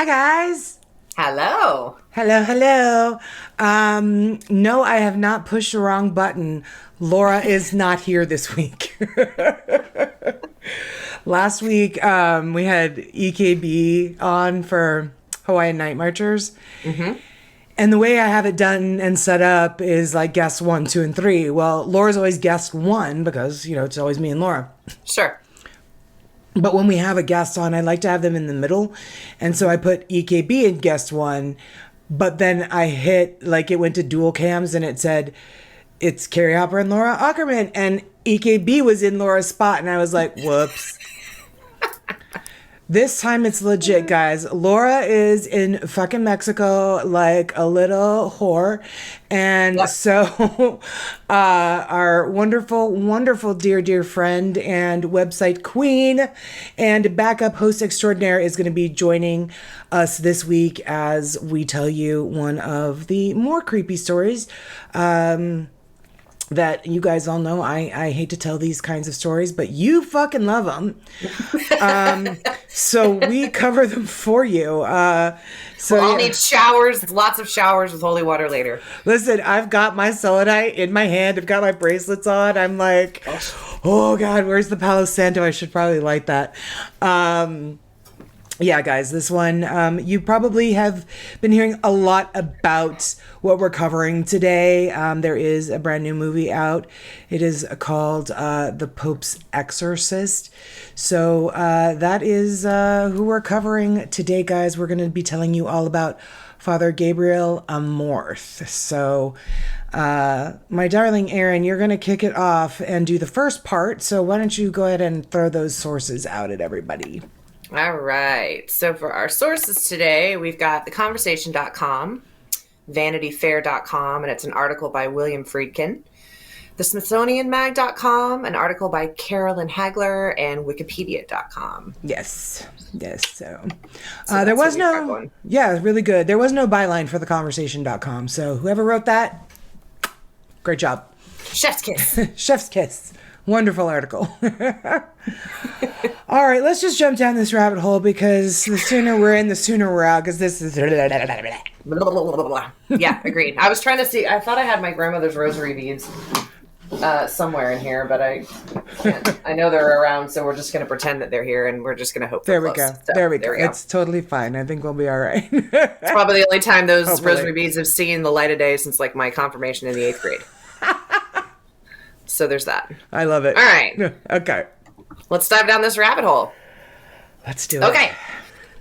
Hi, guys. Hello. Hello, hello. No, I have not pushed the wrong button. Laura is not here this week. Last week, we had EKB on for Hawaiian Night Marchers. Mm-hmm. And the way I have it done and set up is like guest 1, 2, and 3. Well, Laura's always guest 1 because, it's always me and Laura. Sure. But when we have a guest on, I like to have them in the middle. And so I put EKB in guest 1, but then I hit, like it went to dual cams and it said, it's Carrie Hopper and Laura Ackerman. And EKB was in Laura's spot. And I was like, whoops. This time it's legit, guys. Laura is in fucking Mexico like a little whore. And Yep. so our wonderful, wonderful dear friend and website queen and backup host extraordinaire is going to be joining us this week as we tell you one of the more creepy stories. That you guys all know, I hate to tell these kinds of stories, but you fucking love them. So we cover them for you. I'll need showers, lots of showers with holy water later. Listen, I've got my selenite in my hand. I've got my bracelets on. I'm like, oh God, where's the Palo Santo? I should probably light that. Yeah, guys, this one, you probably have been hearing a lot about what we're covering today. There is a brand new movie out. It is called The Pope's Exorcist. So that is who we're covering today, guys. We're going to be telling you all about Father Gabriel Amorth. So, my darling Erin, you're going to kick it off and do the first part. So why don't you go ahead and throw those sources out at everybody? All right. So for our sources today, we've got theconversation.com, vanityfair.com, and it's an article by William Friedkin, thesmithsonianmag.com, an article by Carolyn Hagler, and wikipedia.com. Yes. So there was no, yeah, really good. There was no byline for theconversation.com. So whoever wrote that, great job. Chef's kiss. Chef's kiss. Wonderful article. All right, let's just jump down this rabbit hole because the sooner we're in, the sooner we're out because this is... Yeah, agreed. I was trying to see, I thought I had my grandmother's rosary beads somewhere in here, but I can't. I know they're around, so we're just going to pretend that they're here and we're just going to hope There they're we close. go. So, there we go. It's totally fine. I think we'll be all right. It's probably the only time those Hopefully. rosary beads have seen the light of day since like my confirmation in the 8th grade. So there's that. I love it. All right. Okay. Let's dive down this rabbit hole. Let's do it. Okay.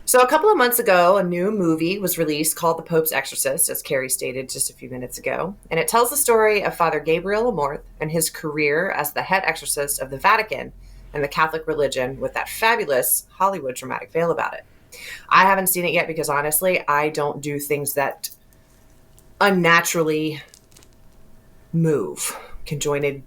So a couple of months ago, a new movie was released called The Pope's Exorcist, as Carrie stated just a few minutes ago. And it tells the story of Father Gabriel Amorth and his career as the head exorcist of the Vatican and the Catholic religion with that fabulous Hollywood dramatic veil about it. I haven't seen it yet because honestly, I don't do things that unnaturally move. Conjoined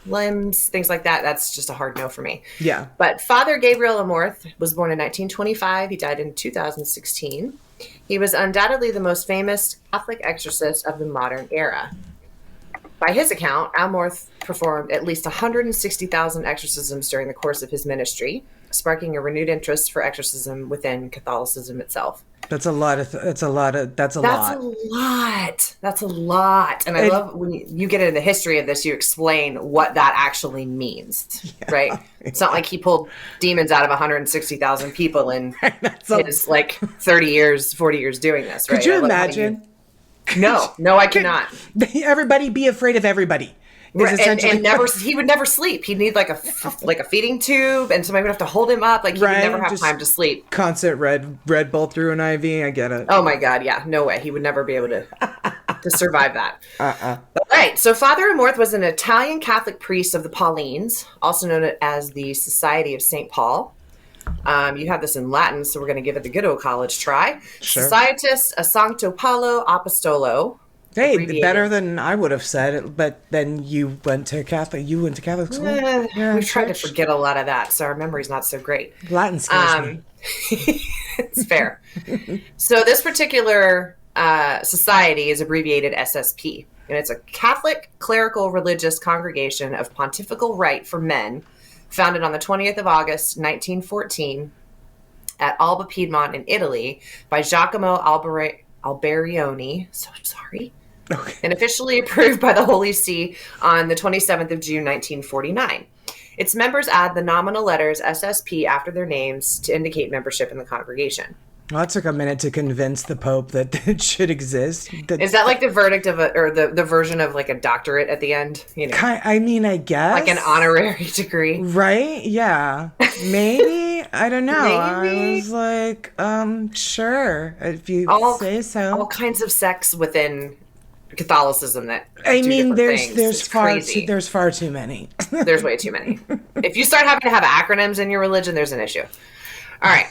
limbs, things like that. That's just a hard no for me. Yeah. But Father Gabriel Amorth was born in 1925. He died in 2016. He was undoubtedly the most famous Catholic exorcist of the modern era. By his account, Amorth performed at least 160,000 exorcisms during the course of his ministry, sparking a renewed interest for exorcism within Catholicism itself. That's a lot. That's a lot. That's a lot. And I love when you get into the history of this, you explain what that actually means, right? It's not like he pulled demons out of 160,000 people in his like 30 years, 40 years doing this, right? Could you imagine? No, I cannot. Everybody be afraid of everybody. And never, he would never sleep. He'd need like a feeding tube, and somebody would have to hold him up. Like he would never have time to sleep. Constant Red Bull through an IV. I get it. Oh my God, yeah, no way. He would never be able to survive that. All right. So Father Amorth was an Italian Catholic priest of the Paulines, also known as the Society of St. Paul. You have this in Latin, so we're going to give it the good old college try. Sure. Societas a Sancto Paulo Apostolo. Hey, better than I would have said it, but then you went to Catholic school? We've tried to forget a lot of that, so our memory's not so great. Latin scares me. It's fair. So this particular society is abbreviated SSP, and it's a Catholic clerical religious congregation of pontifical right for men, founded on the 20th of August, 1914, at Alba Piedmont in Italy by Giacomo Alberioni. So sorry. Okay. And officially approved by the Holy See on the 27th of June, 1949. Its members add the nominal letters SSP after their names to indicate membership in the congregation. Well, that took a minute to convince the Pope that it should exist. Is that like the verdict of or the version of like a doctorate at the end? You know, I mean, I guess. like an honorary degree. Right? Yeah. Maybe. I don't know. Maybe. I was like, sure, if you say so. All kinds of sects within Catholicism that I do mean, different things. there's far too many. There's way too many. If you start having to have acronyms in your religion, there's an issue. All right.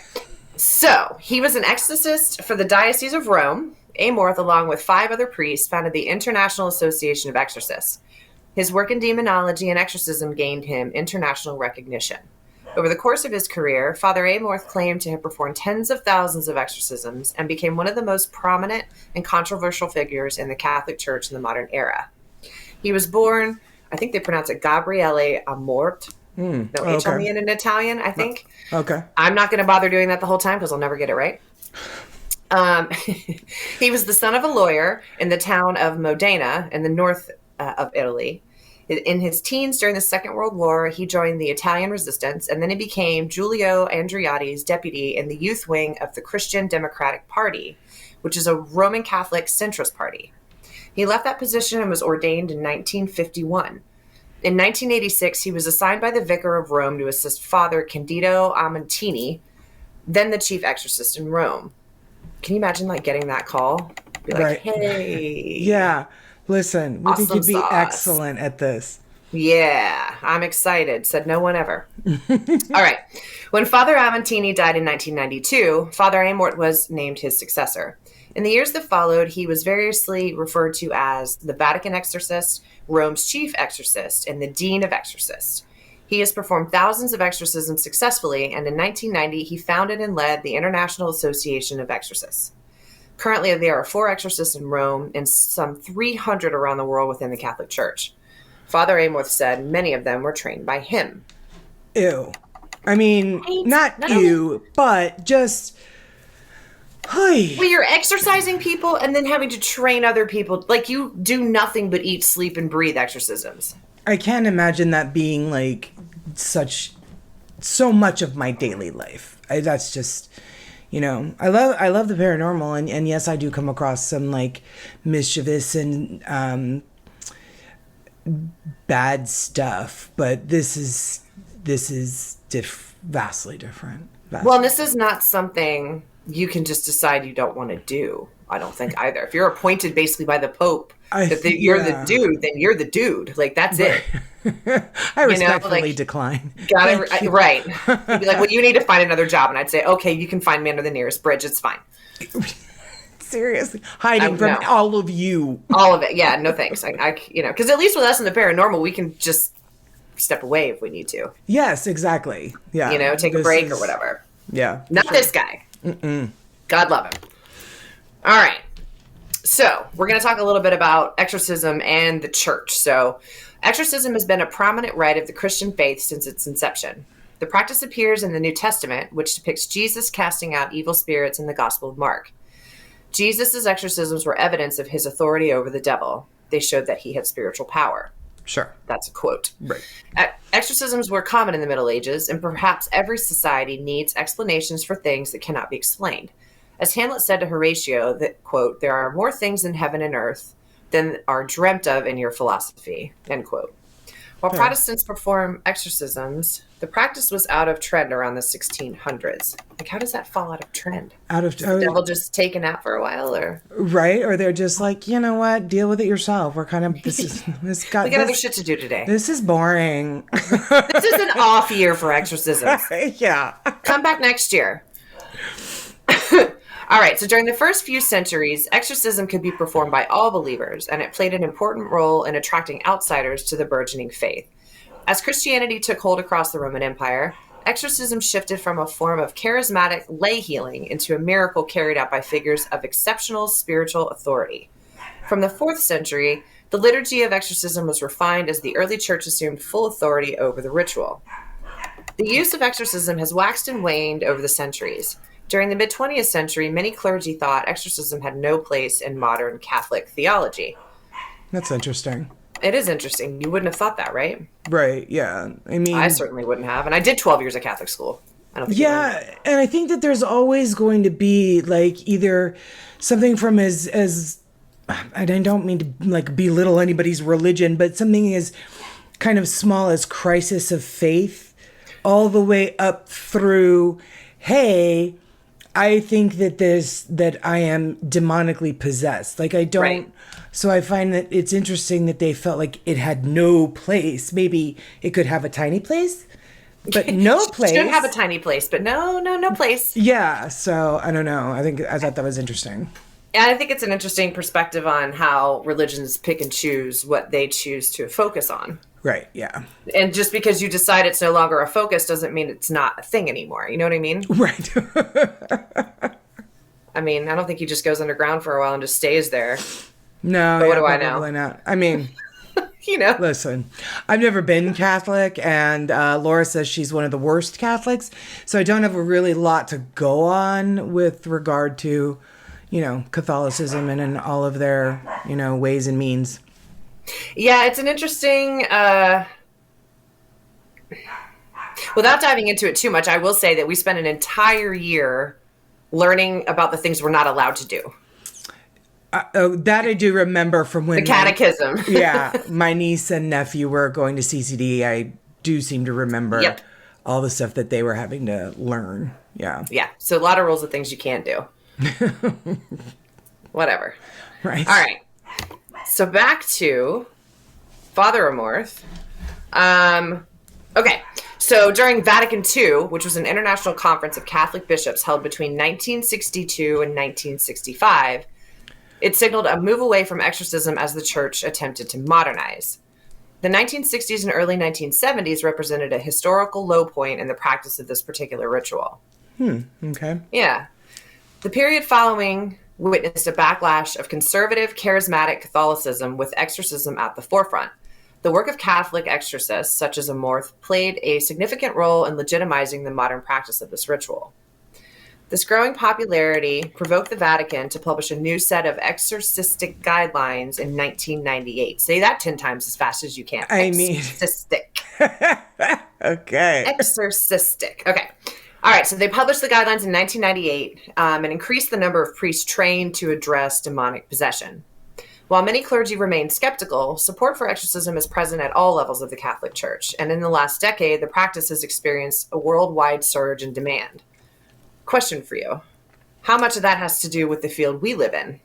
So he was an exorcist for the Diocese of Rome. Amorth, along with 5 other priests, founded the International Association of Exorcists. His work in demonology and exorcism gained him international recognition. Over the course of his career, Father Amorth claimed to have performed tens of thousands of exorcisms and became one of the most prominent and controversial figures in the Catholic Church in the modern era. He was born, I think they pronounce it Gabriele Amorth. No H on the end in Italian, I think. Okay. I'm not going to bother doing that the whole time because I'll never get it right. He was the son of a lawyer in the town of Modena in the north of Italy. In his teens during the Second World War, he joined the Italian resistance, and then he became Giulio Andreotti's deputy in the youth wing of the Christian Democratic Party, which is a Roman Catholic centrist party. He left that position and was ordained in 1951. In 1986, he was assigned by the Vicar of Rome to assist Father Candido Amontini, then the chief exorcist in Rome. Can you imagine, like, getting that call? Be like, right. Hey. Yeah. Listen, we think you'd be sauce. excellent at this. Yeah, I'm excited, said no one ever. All right. When Father Amontini died in 1992, Father Amorth was named his successor. In the years that followed, he was variously referred to as the Vatican exorcist, Rome's chief exorcist, and the Dean of Exorcists. He has performed thousands of exorcisms successfully, and in 1990, he founded and led the International Association of Exorcists. Currently, there are 4 exorcists in Rome and some 300 around the world within the Catholic Church. Father Amorth said many of them were trained by him. Ew. I mean, not ew, but just... Well, you're exorcising people and then having to train other people. Like, you do nothing but eat, sleep, and breathe exorcisms. I can't imagine that being, like, so much of my daily life. That's just, you know, I love the paranormal, and yes, I do come across some, like, mischievous and bad stuff, but this is vastly different. Well, this is not something you can just decide you don't want to do. I don't think either. If you're appointed basically by the Pope you're the dude, then you're the dude. Like, that's it. I respectfully decline. Right. You'd be like, well, you need to find another job. And I'd say, okay, you can find me under the nearest bridge. It's fine. Seriously. Hiding from all of you. All of it. Yeah, no thanks. Because at least with us in the paranormal, we can just step away if we need to. Yes, exactly. Yeah. Take a break or whatever. Yeah. Not this guy. God love him. All right. So we're going to talk a little bit about exorcism and the church. So exorcism has been a prominent rite of the Christian faith since its inception. The practice appears in the New Testament, which depicts Jesus casting out evil spirits in the Gospel of Mark. Jesus' exorcisms were evidence of his authority over the devil. They showed that he had spiritual power. Sure. That's a quote. Right. Exorcisms were common in the Middle Ages, and perhaps every society needs explanations for things that cannot be explained. As Hamlet said to Horatio, that, quote, there are more things in heaven and earth than are dreamt of in your philosophy, end quote. While Protestants perform exorcisms, the practice was out of trend around the 1600s. Like, how does that fall out of trend? Is the devil just taken out for a while, or right? Or they're just like, you know what? Deal with it yourself. We're kind of we got other shit to do today. This is boring. This is an off year for exorcisms. Yeah. Come back next year. All right, so during the first few centuries, exorcism could be performed by all believers, and it played an important role in attracting outsiders to the burgeoning faith. As Christianity took hold across the Roman Empire, exorcism shifted from a form of charismatic lay healing into a miracle carried out by figures of exceptional spiritual authority. From the 4th century, the liturgy of exorcism was refined as the early church assumed full authority over the ritual. The use of exorcism has waxed and waned over the centuries. During the mid-20th century, many clergy thought exorcism had no place in modern Catholic theology. That's interesting. It is interesting. You wouldn't have thought that, right? Right, yeah. I mean, I certainly wouldn't have. And I did 12 years of Catholic school. I don't think yeah, and I think that there's always going to be like either something from as and I don't mean to like belittle anybody's religion, but something as kind of small as crisis of faith all the way up through, hey, I think that I am demonically possessed. Like I don't. Right. So I find that it's interesting that they felt like it had no place. Maybe it could have a tiny place, but no place. Should have a tiny place, but no place. Yeah. So I don't know. I thought that was interesting. And I think it's an interesting perspective on how religions pick and choose what they choose to focus on. Right, yeah. And just because you decide it's no longer a focus doesn't mean it's not a thing anymore. You know what I mean? Right. I mean, I don't think he just goes underground for a while and just stays there. No, but what do I know? Probably not. I mean, you know. Listen, I've never been Catholic, and Laura says she's one of the worst Catholics, so I don't have a really lot to go on with regard to, Catholicism and all of their, ways and means. Yeah, it's an interesting, without diving into it too much, I will say that we spent an entire year learning about the things we're not allowed to do. That I do remember from when... The catechism. My niece and nephew were going to CCD. I do seem to remember all the stuff that they were having to learn. Yeah. Yeah, so a lot of rules of things you can't do. Whatever. Right. All right. So back to Father Amorth. Okay. So during Vatican II, which was an international conference of Catholic bishops held between 1962 and 1965, it signaled a move away from exorcism as the church attempted to modernize. The 1960s and early 1970s represented a historical low point in the practice of this particular ritual. Okay. Yeah. The period following witnessed a backlash of conservative, charismatic Catholicism with exorcism at the forefront. The work of Catholic exorcists, such as Amorth, played a significant role in legitimizing the modern practice of this ritual. This growing popularity provoked the Vatican to publish a new set of exorcistic guidelines in 1998. Say that 10 times as fast as you can. Exorcistic. Okay. Exorcistic. Okay. All right, so they published the guidelines in 1998 and increased the number of priests trained to address demonic possession. While many clergy remain skeptical, support for exorcism is present at all levels of the Catholic Church, and in the last decade, the practice has experienced a worldwide surge in demand. Question for you. How much of that has to do with the field we live in?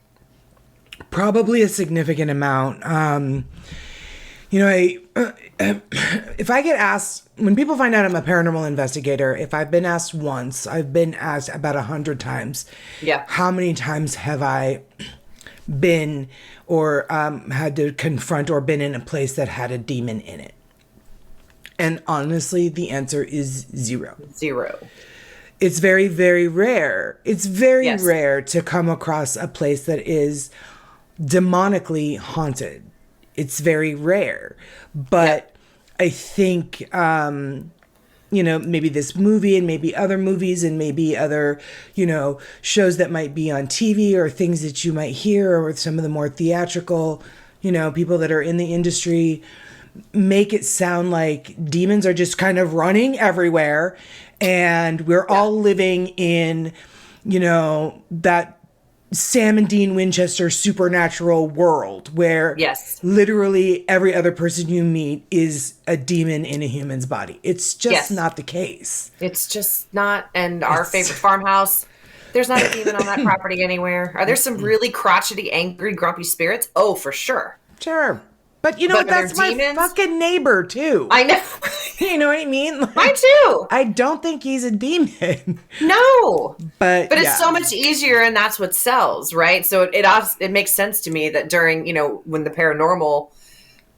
Probably a significant amount. If I get asked, when people find out I'm a paranormal investigator, if I've been asked once, I've been asked about 100 times. Yeah. How many times have I been or had to confront or been in a place that had a demon in it? And honestly, the answer is 0. 0. It's very, very rare. It's very rare to come across a place that is demonically haunted. It's very rare. But I think, maybe this movie and maybe other movies and maybe other, shows that might be on TV or things that you might hear or some of the more theatrical, people that are in the industry make it sound like demons are just kind of running everywhere and we're all living in, that Sam and Dean Winchester supernatural world where literally every other person you meet is a demon in a human's body. It's just not the case. It's just not. And our favorite farmhouse, there's not a demon on that property anywhere. Are there some really crotchety, angry, grumpy spirits? Oh, for sure. Sure. But that's my fucking neighbor too. I know. You know what I mean? Like, mine too. I don't think he's a demon. No. But it's so much easier, and that's what sells, right? So it makes sense to me that during, when the paranormal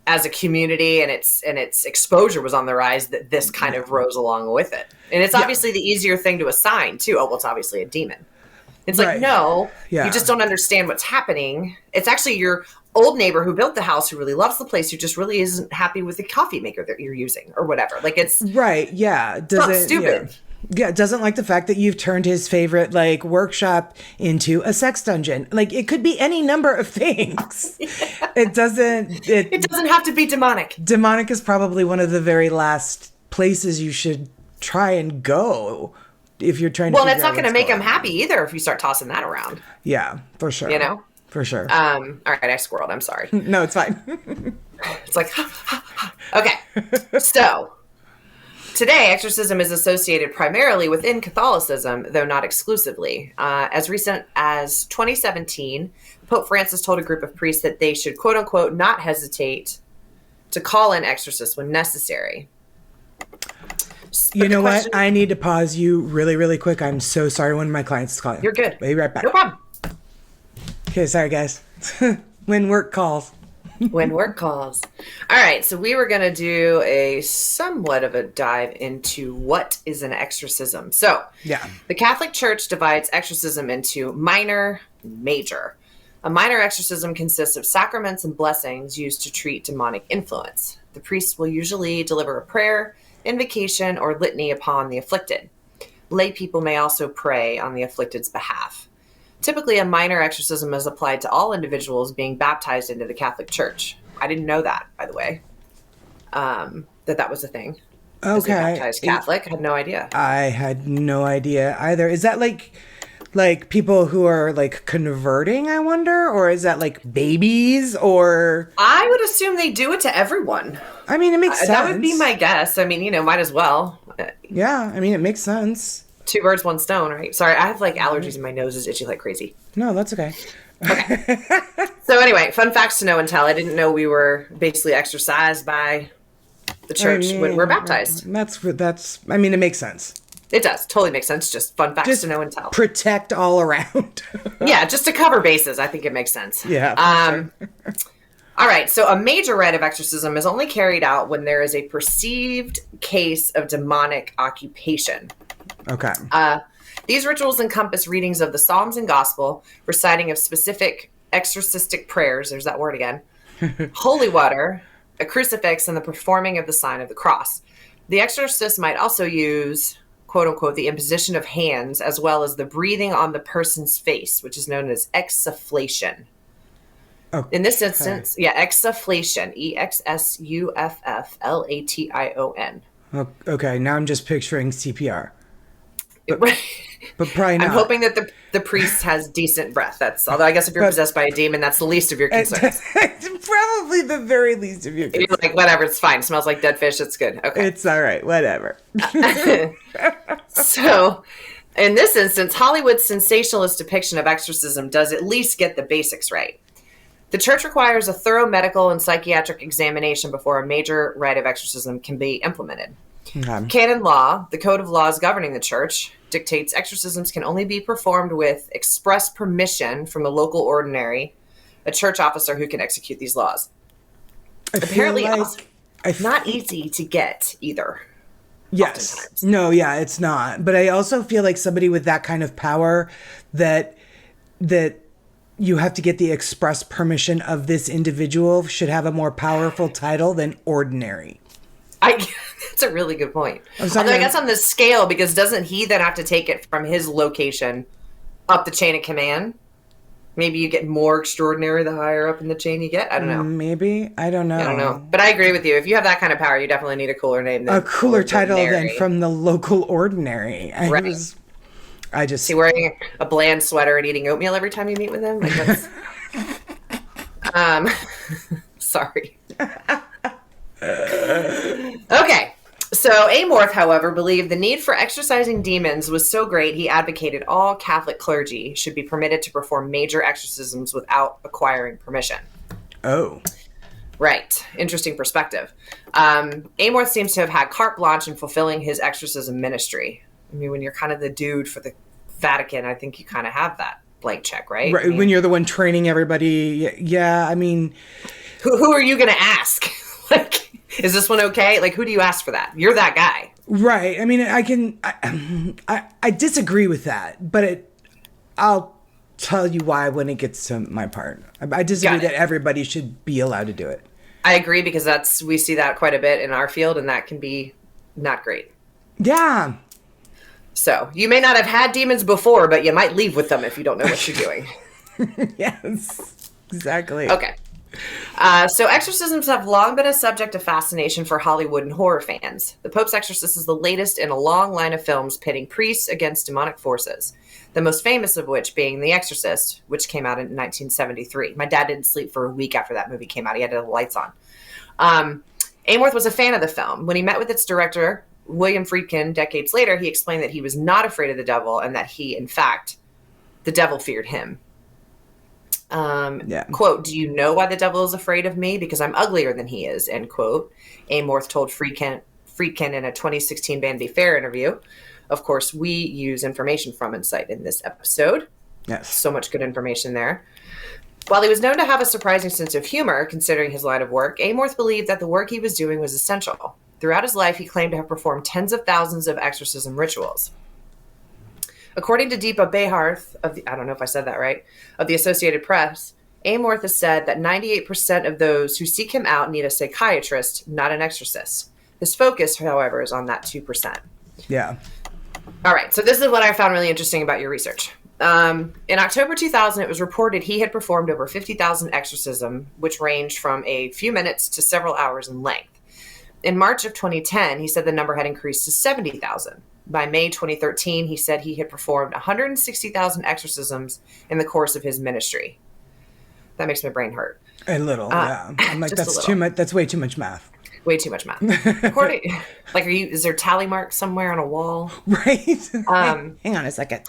as a community and its exposure was on the rise, that this kind of rose along with it. And it's obviously the easier thing to assign too. Oh, well, it's obviously a demon. It's like, no, you just don't understand what's happening. It's actually you're old neighbor who built the house, who really loves the place, who just really isn't happy with the coffee maker that you're using or whatever. Like, it's right. Yeah. not stupid. Yeah, doesn't like the fact that you've turned his favorite like workshop into a sex dungeon. Like, it could be any number of things. It doesn't have to be demonic. Demonic is probably one of the very last places you should try and go if you're trying to. Well, it's not going to make him happy either if you start tossing that around. Yeah, for sure. For sure. All right, I squirreled. I'm sorry. No, it's fine. It's like, okay. So today, exorcism is associated primarily within Catholicism, though not exclusively. As recent as 2017, Pope Francis told a group of priests that they should, quote unquote, not hesitate to call in exorcists when necessary. You know what? I need to pause you really, really quick. I'm so sorry. One of my clients is calling. You're good. I'll be right back. No problem. Okay, sorry, guys. When work calls. When work calls. All right, so we were going to do a somewhat of a dive into what is an exorcism. So, the Catholic Church divides exorcism into minor and major. A minor exorcism consists of sacraments and blessings used to treat demonic influence. The priest will usually deliver a prayer, invocation, or litany upon the afflicted. Lay people may also pray on the afflicted's behalf. Typically, a minor exorcism is applied to all individuals being baptized into the Catholic Church. I didn't know that, by the way, that was a thing. Okay. Baptized Catholic. I had no idea. I had no idea either. Is that like people who are like converting, I wonder? Or is that like babies or? I would assume they do it to everyone. I mean, it makes sense. That would be my guess. I mean, might as well. Yeah. I mean, it makes sense. 2 birds, 1 stone, right? Sorry, I have like allergies and my nose is itchy like crazy. No, that's okay. Okay. So anyway, fun facts to know and tell. I didn't know we were basically exorcised by the church when we're baptized. That's. I mean, it makes sense. It does. Totally makes sense. Just fun facts to know and tell. Protect all around. Yeah, just to cover bases. I think it makes sense. Yeah. Sure. All right. So a major rite of exorcism is only carried out when there is a perceived case of demonic occupation. Okay. These rituals encompass readings of the Psalms and Gospel, reciting of specific exorcistic prayers, there's that word again, holy water, a crucifix, and the performing of the sign of the cross. The exorcist might also use, quote unquote, the imposition of hands, as well as the breathing on the person's face, which is known as exsufflation. Okay. In this instance, exsufflation, EXSUFFLATION. Okay, now I'm just picturing CPR. But probably not. I'm hoping that the priest has decent breath. Although I guess if you're possessed by a demon, that's the least of your concerns. Probably the very least of your concerns. You're like, whatever, it's fine. It smells like dead fish. It's good. Okay. It's all right. Whatever. So, in this instance, Hollywood's sensationalist depiction of exorcism does at least get the basics right. The church requires a thorough medical and psychiatric examination before a major rite of exorcism can be implemented. Okay. Canon law, the code of laws governing the church, dictates exorcisms can only be performed with express permission from the local ordinary, a church officer who can execute these laws. Apparently, not easy to get either. Yes. Oftentimes. No, yeah, it's not. But I also feel like somebody with that kind of power that you have to get the express permission of this individual should have a more powerful title than ordinary. That's a really good point. Although I guess on the scale, because doesn't he then have to take it from his location up the chain of command? Maybe you get more extraordinary the higher up in the chain you get. I don't know. Maybe. I don't know. But I agree with you. If you have that kind of power, you definitely need a cooler name than a cooler title than from the local ordinary. Right. Is he wearing a bland sweater and eating oatmeal every time you meet with him? Like that's... Sorry. Okay. So Amorth, however, believed the need for exorcising demons was so great he advocated all Catholic clergy should be permitted to perform major exorcisms without acquiring permission. Oh. Right. Interesting perspective. Amorth seems to have had carte blanche in fulfilling his exorcism ministry. I mean, when you're kind of the dude for the Vatican, I think you kind of have that blank check, right? Right. I mean, when you're the one training everybody. Yeah, I mean... Who are you going to ask? Like... Is this one okay? Like, who do you ask for that? You're that guy. Right. I mean, I disagree with that, but I'll tell you why when it gets to my part. I disagree that everybody should be allowed to do it. I agree, because we see that quite a bit in our field, and that can be not great. Yeah. So you may not have had demons before, but you might leave with them if you don't know what you're doing. Yes, exactly. Okay. So exorcisms have long been a subject of fascination for Hollywood and horror fans. The Pope's Exorcist is the latest in a long line of films pitting priests against demonic forces, the most famous of which being The Exorcist, which came out in 1973. My dad didn't sleep for a week after that movie came out. He had the lights on. Amorth was a fan of the film. When he met with its director, William Friedkin, decades later, he explained that he was not afraid of the devil and that he, in fact, the devil feared him. Quote, "Do you know why the devil is afraid of me? Because I'm uglier than he is," end quote. Amorth told Friedkin in a 2016 Vanity Fair interview. Of course, we use information from Insight in this episode. Yes. So much good information there. While he was known to have a surprising sense of humor, considering his line of work, Amorth believed that the work he was doing was essential. Throughout his life, he claimed to have performed tens of thousands of exorcism rituals. According to Deepa Beharth, I don't know if I said that right, of the Associated Press, Amorth has said that 98% of those who seek him out need a psychiatrist, not an exorcist. His focus, however, is on that 2%. Yeah. All right, so this is what I found really interesting about your research. In October 2000, it was reported he had performed over 50,000 exorcisms, which ranged from a few minutes to several hours in length. In March of 2010, he said the number had increased to 70,000. By May 2013, he said he had performed 160,000 exorcisms in the course of his ministry. That makes my brain hurt. A little, yeah. I'm like, that's too much. That's way too much math. Way too much math. Is there tally marks somewhere on a wall? Right. Hang on a second.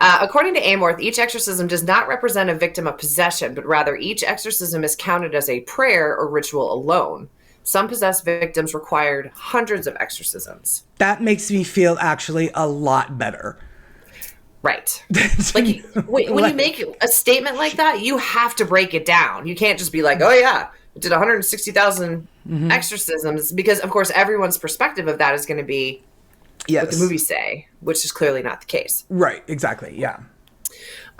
According to Amorth, each exorcism does not represent a victim of possession, but rather each exorcism is counted as a prayer or ritual alone. Some possessed victims required hundreds of exorcisms. That makes me feel actually a lot better. Right. Like when you make a statement like that, you have to break it down. You can't just be like, oh yeah, I did 160,000 exorcisms, because of course everyone's perspective of that is going to be what the movies say, which is clearly not the case. Right. Exactly. Yeah.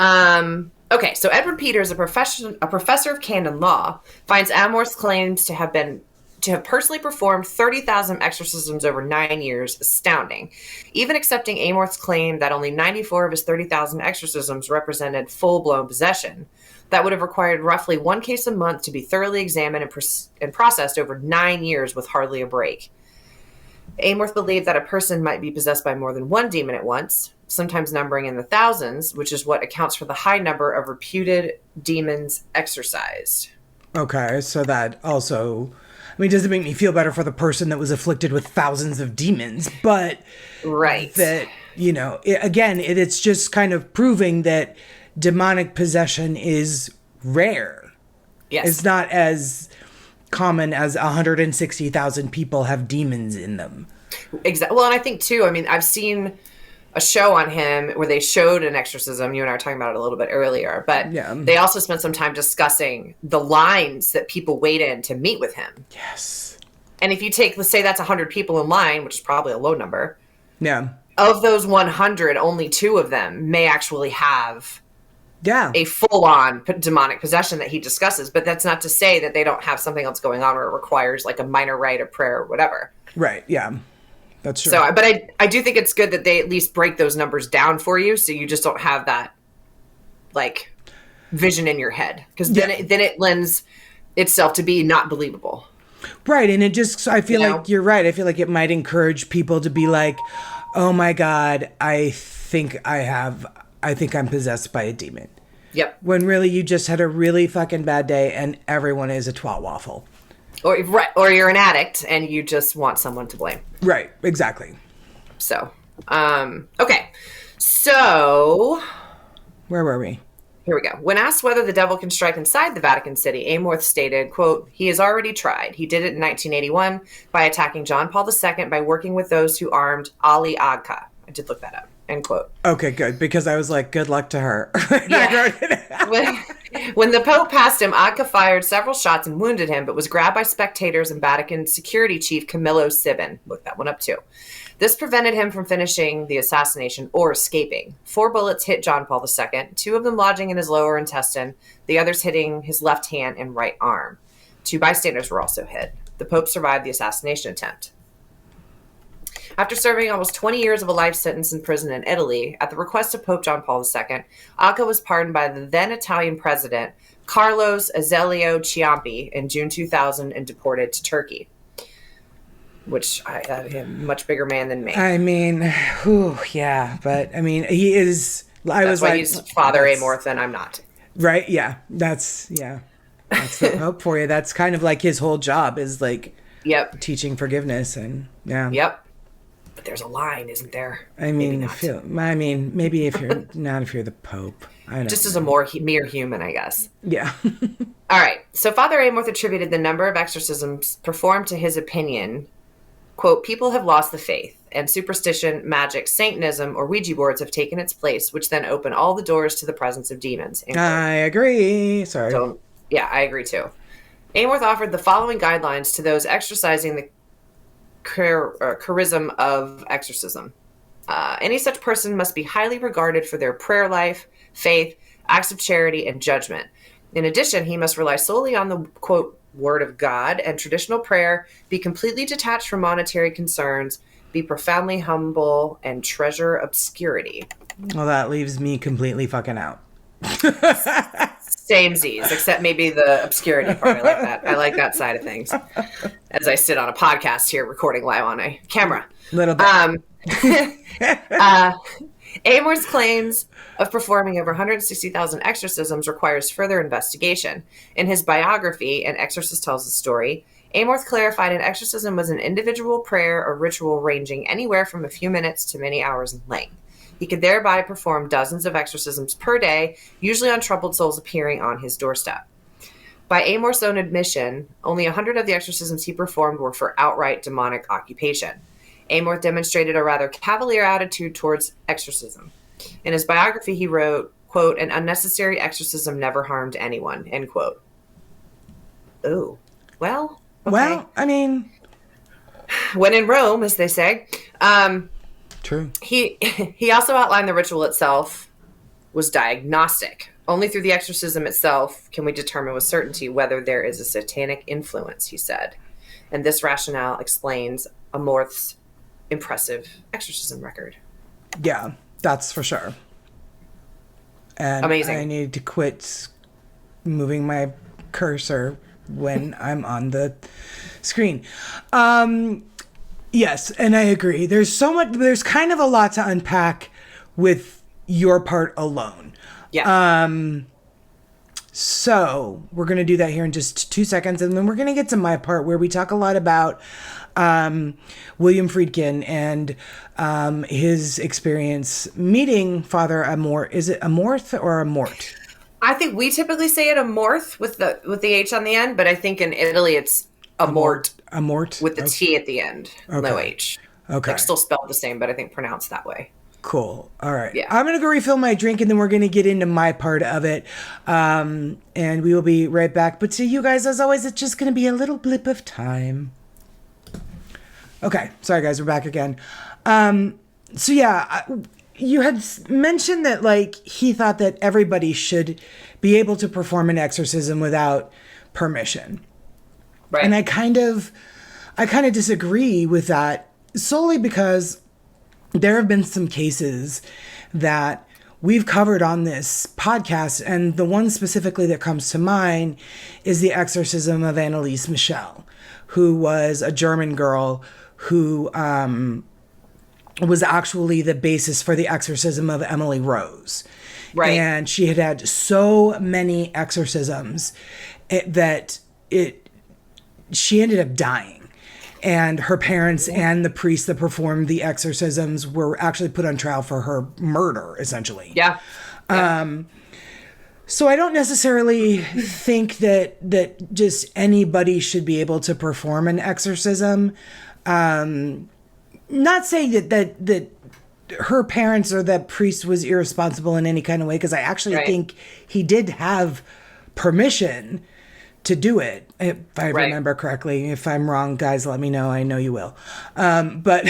Okay. So Edward Peters, a professor of canon law, finds Amorth's claims to have personally performed 30,000 exorcisms over 9 years astounding. Even accepting Amorth's claim that only 94 of his 30,000 exorcisms represented full-blown possession, that would have required roughly one case a month to be thoroughly examined and processed over 9 years with hardly a break. Amorth believed that a person might be possessed by more than one demon at once, sometimes numbering in the thousands, which is what accounts for the high number of reputed demons exorcised. Okay, so that also... I mean, it doesn't make me feel better for the person that was afflicted with thousands of demons, but right. That, it's just kind of proving that demonic possession is rare. Yes. It's not as common as 160,000 people have demons in them. Exactly. Well, and I think too, I've seen a show on him where they showed an exorcism. You and I were talking about it a little bit earlier, but they also spent some time discussing the lines that people wait in to meet with him. Yes. And if you let's say that's 100 people in line, which is probably a low number. Yeah. Of those 100, only 2 of them may actually have a full-on demonic possession that he discusses. But that's not to say that they don't have something else going on, or it requires like a minor rite of prayer or whatever. Right. Yeah. That's true. So, but I do think it's good that they at least break those numbers down for you, so you just don't have that like vision in your head, because then it lends itself to be not believable. Right, and it just, I feel like you're right. I feel like it might encourage people to be like, "Oh my God, I think I'm possessed by a demon." Yep. When really you just had a really fucking bad day, and everyone is a twat waffle. Or you're an addict and you just want someone to blame. Right, exactly. So, okay. So, where were we? Here we go. When asked whether the devil can strike inside the Vatican City, Amorth stated, quote, "He has already tried. He did it in 1981 by attacking John Paul II by working with those who armed Ali Agca." I did look that up. End quote. Okay, good. Because I was like, good luck to her. Yeah. When the Pope passed him, Agca fired several shots and wounded him, but was grabbed by spectators and Vatican security chief Camillo Sibin. Look that one up too. This prevented him from finishing the assassination or escaping. 4 bullets hit John Paul II, 2 of them lodging in his lower intestine, the others hitting his left hand and right arm. 2 bystanders were also hit. The Pope survived the assassination attempt. After serving almost 20 years of a life sentence in prison in Italy, at the request of Pope John Paul II, Acca was pardoned by the then Italian president, Carlos Azeglio Ciampi, in June 2000 and deported to Turkey. Which a much bigger man than me. I mean, yeah, but I mean, he is. That's why he's Father Amorth, and I'm not. Right? Yeah, that's the Pope for you. That's kind of like his whole job is like, teaching forgiveness and Yep. But there's a line, isn't there? I mean, maybe if you're not if you're the Pope. I don't Just know. as a mere human, I guess. Yeah. All right. So Father Amorth attributed the number of exorcisms performed to his opinion. Quote, people have lost the faith, and superstition, magic, Satanism, or Ouija boards have taken its place, which then open all the doors to the presence of demons. I agree. Sorry. So, yeah, I agree too. Amorth offered the following guidelines to those exercising the charism of exorcism. Any such person must be highly regarded for their prayer life, faith, acts of charity, and judgment. In addition, he must rely solely on the, quote, word of God and traditional prayer, be completely detached from monetary concerns, be profoundly humble, and treasure obscurity. Well, that leaves me completely fucking out. Samesies, except maybe the obscurity part. I like that. I like that side of things. As I sit on a podcast here recording live on a camera. Little bit. Amorth's claims of performing over 160,000 exorcisms requires further investigation. In his biography, An Exorcist Tells the Story, Amorth clarified an exorcism was an individual prayer or ritual ranging anywhere from a few minutes to many hours in length. He could thereby perform dozens of exorcisms per day, usually on troubled souls appearing on his doorstep. By Amorth's own admission, only 100 of the exorcisms he performed were for outright demonic occupation. Amorth demonstrated a rather cavalier attitude towards exorcism. In his biography, he wrote, quote, an unnecessary exorcism never harmed anyone, end quote. Oh, well, okay. Well, I mean, when in Rome, as they say. True. He also outlined the ritual itself was diagnostic. Only through the exorcism itself can we determine with certainty whether there is a satanic influence, he said. And this rationale explains Amorth's impressive exorcism record. Yeah, that's for sure. And amazing. I need to quit moving my cursor when I'm on the screen. Yes, and I agree. There's kind of a lot to unpack with your part alone. Yeah. So we're going to do that here in just 2 seconds. And then we're going to get to my part where we talk a lot about William Friedkin and his experience meeting Father Amorth. Is it Amorth or Amort? I think we typically say it Amorth with the H on the end, but I think in Italy it's Amort. Amort? With the T at the end. Okay. No H. Okay. Like still spelled the same, but I think pronounced that way. Cool. All right. Yeah. I'm going to go refill my drink and then we're going to get into my part of it. And we will be right back. But to you guys, as always, it's just going to be a little blip of time. Okay. Sorry, guys. We're back again. So, yeah, you had mentioned that, like, he thought that everybody should be able to perform an exorcism without permission. Right. And I kind of disagree with that solely because there have been some cases that we've covered on this podcast, and the one specifically that comes to mind is the exorcism of Anneliese Michel, who was a German girl who was actually the basis for the exorcism of Emily Rose. Right. And she had had so many exorcisms she ended up dying. And her parents and the priest that performed the exorcisms were actually put on trial for her murder, essentially. Yeah. So I don't necessarily think that just anybody should be able to perform an exorcism. Not saying that her parents or that priest was irresponsible in any kind of way, because I actually think he did have permission to do it, if I remember correctly. If I'm wrong, guys, let me know. I know you will. But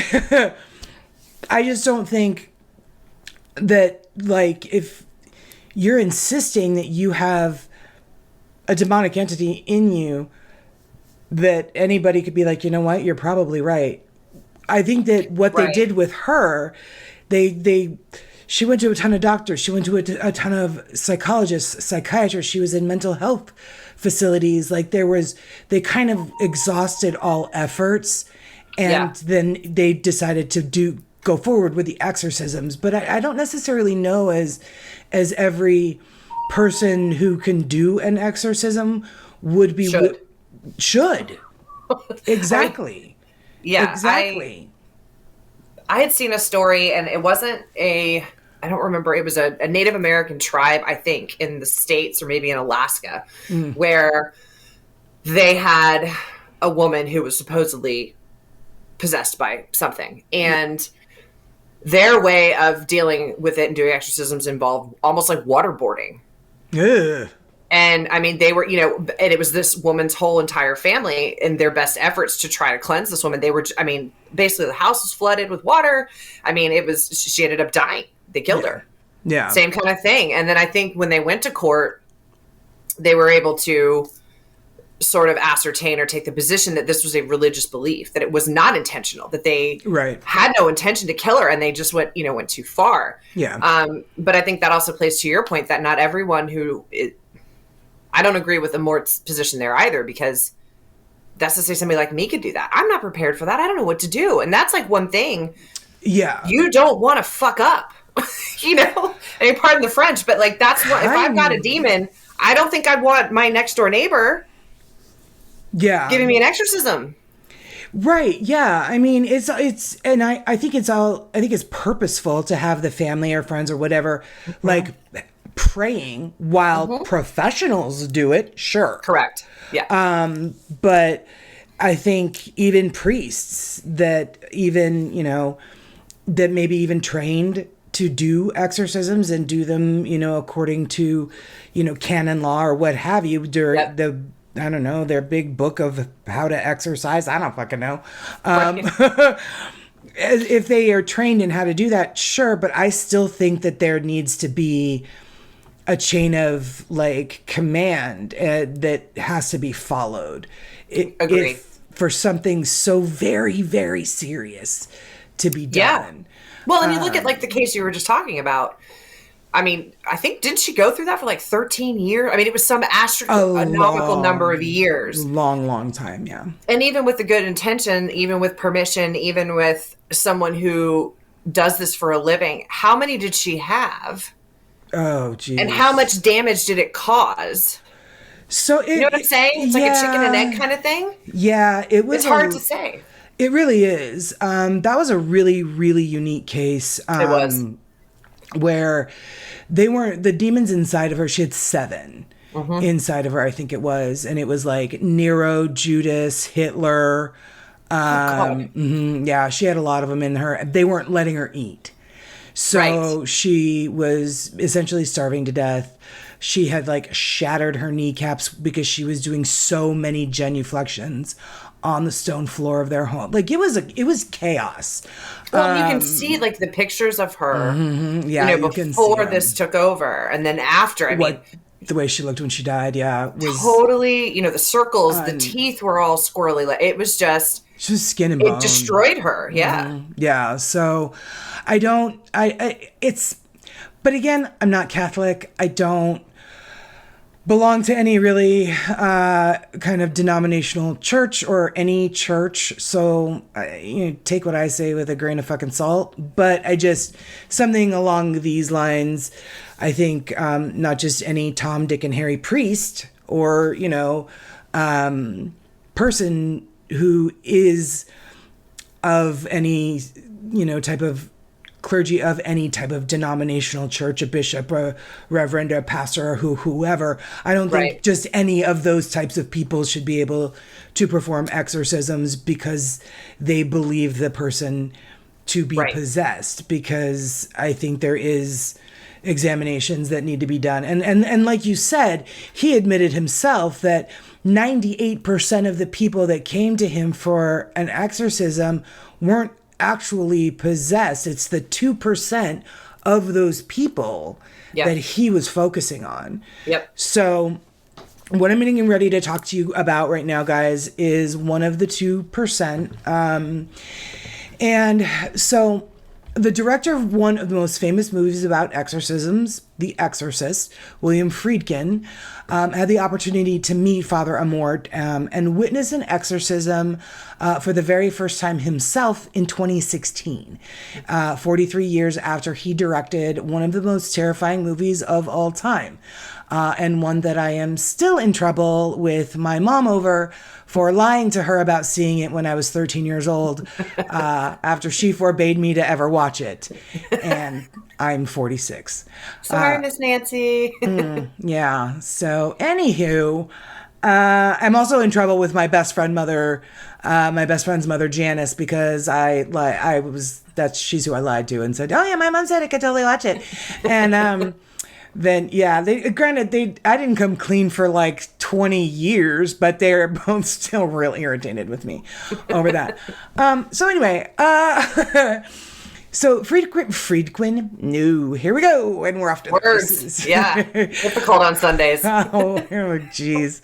I just don't think that, like, if you're insisting that you have a demonic entity in you, that anybody could be like, you know what, you're probably right. I think that what they did with her, she went to a ton of doctors. She went to a ton of psychologists, psychiatrists. She was in mental health facilities. Like, they kind of exhausted all efforts, and then they decided to go forward with the exorcisms. But I don't necessarily know as every person who can do an exorcism would be should. Exactly. Exactly. I had seen a story, and it wasn't I don't remember. It was a Native American tribe, I think, in the States or maybe in Alaska, where they had a woman who was supposedly possessed by something. And their way of dealing with it and doing exorcisms involved almost like waterboarding. Yeah. And I mean, they were, and it was this woman's whole entire family in their best efforts to try to cleanse this woman. They were, basically the house was flooded with water. I mean, she ended up dying. They killed her. Yeah. Same kind of thing. And then I think when they went to court, they were able to sort of ascertain or take the position that this was a religious belief, that it was not intentional, that they had no intention to kill her, and they just went too far. Yeah. But I think that also plays to your point that not everyone I don't agree with Amorth's position there either, because that's to say somebody like me could do that. I'm not prepared for that. I don't know what to do. And that's like one thing. Yeah. You don't want to fuck up, I mean, pardon the French, but like, that's what, if I've got a demon, I don't think I'd want my next door neighbor giving me an exorcism. Right. Yeah. I mean, and I think it's purposeful to have the family or friends or whatever, like, praying while professionals do it. Sure. Correct. Yeah. But I think even priests that that maybe even trained to do exorcisms and do them, according to, canon law or what have you, during I don't know, their big book of how to exorcise. I don't fucking know. If they are trained in how to do that, sure. But I still think that there needs to be a chain of like command that has to be followed. Agreed. For something so very, very serious to be done. Well, and you look at like the case you were just talking about. I mean, I think, didn't she go through that for like 13 years? I mean, it was some astronomical number of years. Long time, yeah. And even with the good intention, even with permission, even with someone who does this for a living, how many did she have? Oh, geez. And how much damage did it cause? So you know what I'm saying? It's like a chicken and egg kind of thing. Yeah, it was. It's hard to say. It really is. That was a really, really unique case. It was. Where the demons inside of her, she had 7 inside of her, I think it was. And it was like Nero, Judas, Hitler. Yeah, she had a lot of them in her. They weren't letting her eat. So she was essentially starving to death. She had like shattered her kneecaps because she was doing so many genuflections on the stone floor of their home. Like it was chaos. Well, you can see like the pictures of her, before this took over, and then after. I mean, the way she looked when she died, was totally. The circles, the teeth were all squirrely. It was just skin and bone. It destroyed her. Yeah, yeah. So, but again, I'm not Catholic. I don't belong to any really kind of denominational church or any church. So take what I say with a grain of fucking salt. But something along these lines, I think not just any Tom, Dick, and Harry priest or, person who is of any, type of clergy of any type of denominational church, a bishop, a reverend, a pastor, or whoever. I don't think just any of those types of people should be able to perform exorcisms because they believe the person to be possessed, because I think there is examinations that need to be done. And like you said, he admitted himself that 98% of the people that came to him for an exorcism weren't actually possessed. It's the 2% of those people that he was focusing on. Yep. So what I'm getting ready to talk to you about right now, guys, is one of the 2%. And so the director of one of the most famous movies about exorcisms, The Exorcist, William Friedkin, had the opportunity to meet Father Amorth and witness an exorcism for the very first time himself in 2016, 43 years after he directed one of the most terrifying movies of all time, and one that I am still in trouble with my mom over for lying to her about seeing it when I was 13 years old, after she forbade me to ever watch it. And I'm 46. Sorry, Miss Nancy. Yeah. So, anywho, I'm also in trouble with my best friend's mother, Janice, because she's who I lied to and said, oh yeah, my mom said I could totally watch it. And, then yeah, I didn't come clean for like 20 years, but they're both still real irritated with me over that. So anyway, so Friedkin, no, here we go, and we're off to words. Yeah, difficult on Sundays. Oh, geez.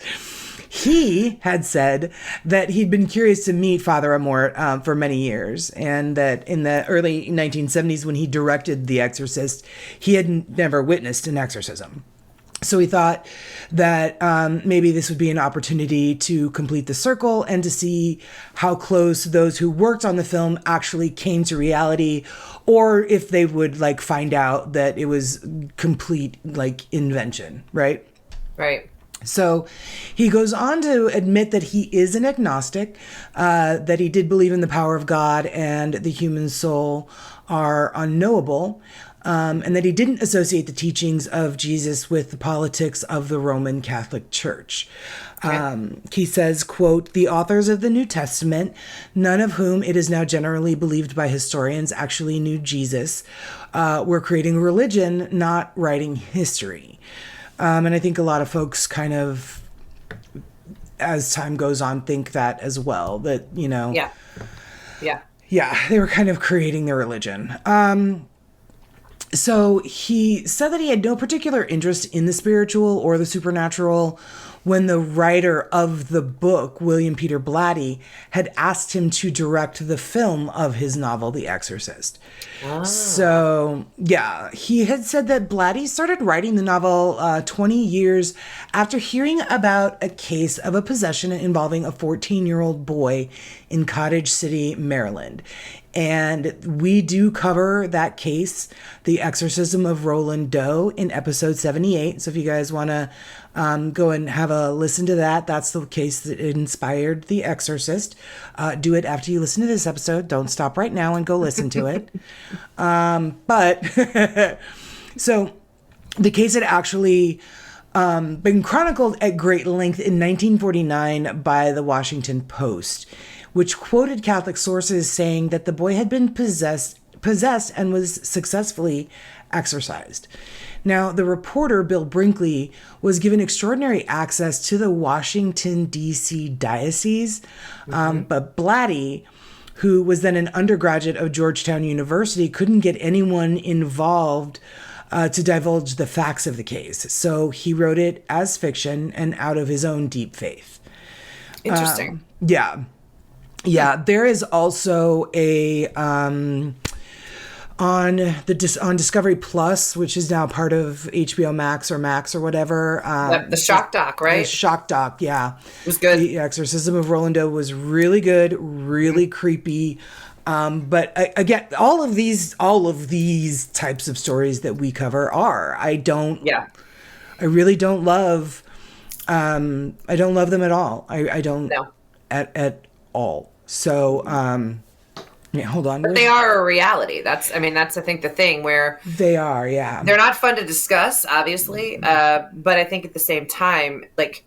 He had said that he'd been curious to meet Father Amorth for many years, and that in the early 1970s, when he directed The Exorcist, he had never witnessed an exorcism. So he thought that maybe this would be an opportunity to complete the circle and to see how close those who worked on the film actually came to reality, or if they would like find out that it was complete like invention, right? Right. So he goes on to admit that he is an agnostic, that he did believe in the power of God and the human soul are unknowable, and that he didn't associate the teachings of Jesus with the politics of the Roman Catholic Church. He says, quote, the authors of the New Testament, none of whom it is now generally believed by historians actually knew Jesus, were creating religion, not writing history. And I think a lot of folks kind of, as time goes on, think that as well, that, you know. Yeah, they were kind of creating their religion. So he said that he had no particular interest in the spiritual or the supernatural when the writer of the book, William Peter Blatty, had asked him to direct the film of his novel, The Exorcist. Oh. So, yeah, he had said that Blatty started writing the novel 20 years after hearing about a case of a possession involving a 14-year-old boy in Cottage City, Maryland. And we do cover that case, The Exorcism of Roland Doe, in episode 78. So if you guys want to go and have a listen to that, that's the case that inspired The Exorcist. Do it after you listen to this episode. Don't stop right now and go listen to it. But so the case had actually been chronicled at great length in 1949 by the Washington Post, which quoted Catholic sources saying that the boy had been possessed and was successfully exorcised. Now, the reporter, Bill Brinkley, was given extraordinary access to the Washington, D.C. diocese, but Blatty, who was then an undergraduate of Georgetown University, couldn't get anyone involved to divulge the facts of the case. So he wrote it as fiction and out of his own deep faith. Interesting. Yeah, there is also a on Discovery Plus, which is now part of HBO Max or whatever. The Shock Doc, right? The Shock Doc, yeah. It was good. The Exorcism of Roland Doe was really good, really creepy. But again, all of these types of stories that we cover are. I really don't love. I don't love them at all. I don't at all. So, hold on. But they are a reality. That's I think the thing where they are, yeah. They're not fun to discuss, obviously. But I think at the same time, like,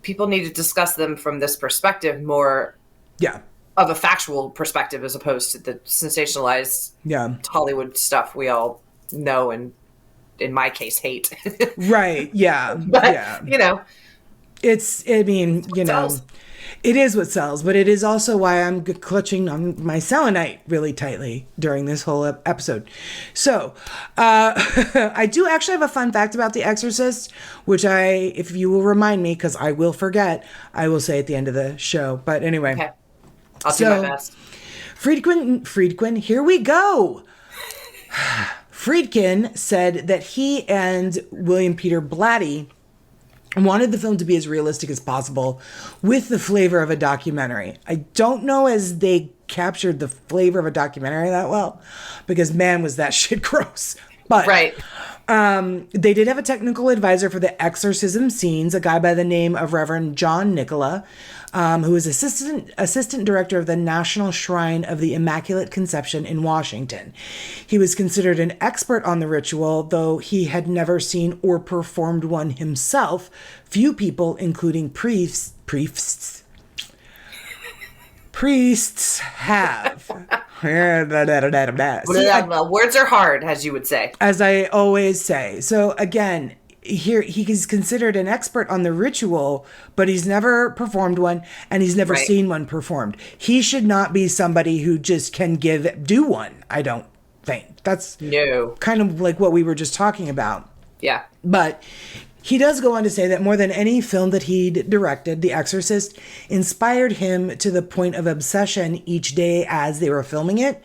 people need to discuss them from this perspective more. Yeah. Of a factual perspective as opposed to the sensationalized Hollywood stuff we all know and, in my case, hate. Right. Yeah. But, you know. It's, I mean, you know. It is what sells, but it is also why I'm clutching on my selenite really tightly during this whole episode. So, I do actually have a fun fact about The Exorcist, which if you will remind me, because I will forget, I will say at the end of the show. But anyway. Okay. I'll do my best. Friedkin, here we go. Friedkin said that he and William Peter Blatty wanted the film to be as realistic as possible with the flavor of a documentary. I don't know as they captured the flavor of a documentary that well, because man, was that shit gross. But right. They did have a technical advisor for the exorcism scenes, a guy by the name of Reverend John Nicola, who was assistant director of the National Shrine of the Immaculate Conception in Washington. He was considered an expert on the ritual, though he had never seen or performed one himself. Few people, including priests have. Words are hard, as you would say. As I always say. So again, here he's considered an expert on the ritual, but he's never performed one and he's never seen one performed. He should not be somebody who just can do one, I don't think. That's kind of like what we were just talking about. Yeah. But he does go on to say that more than any film that he'd directed, The Exorcist inspired him to the point of obsession each day as they were filming it.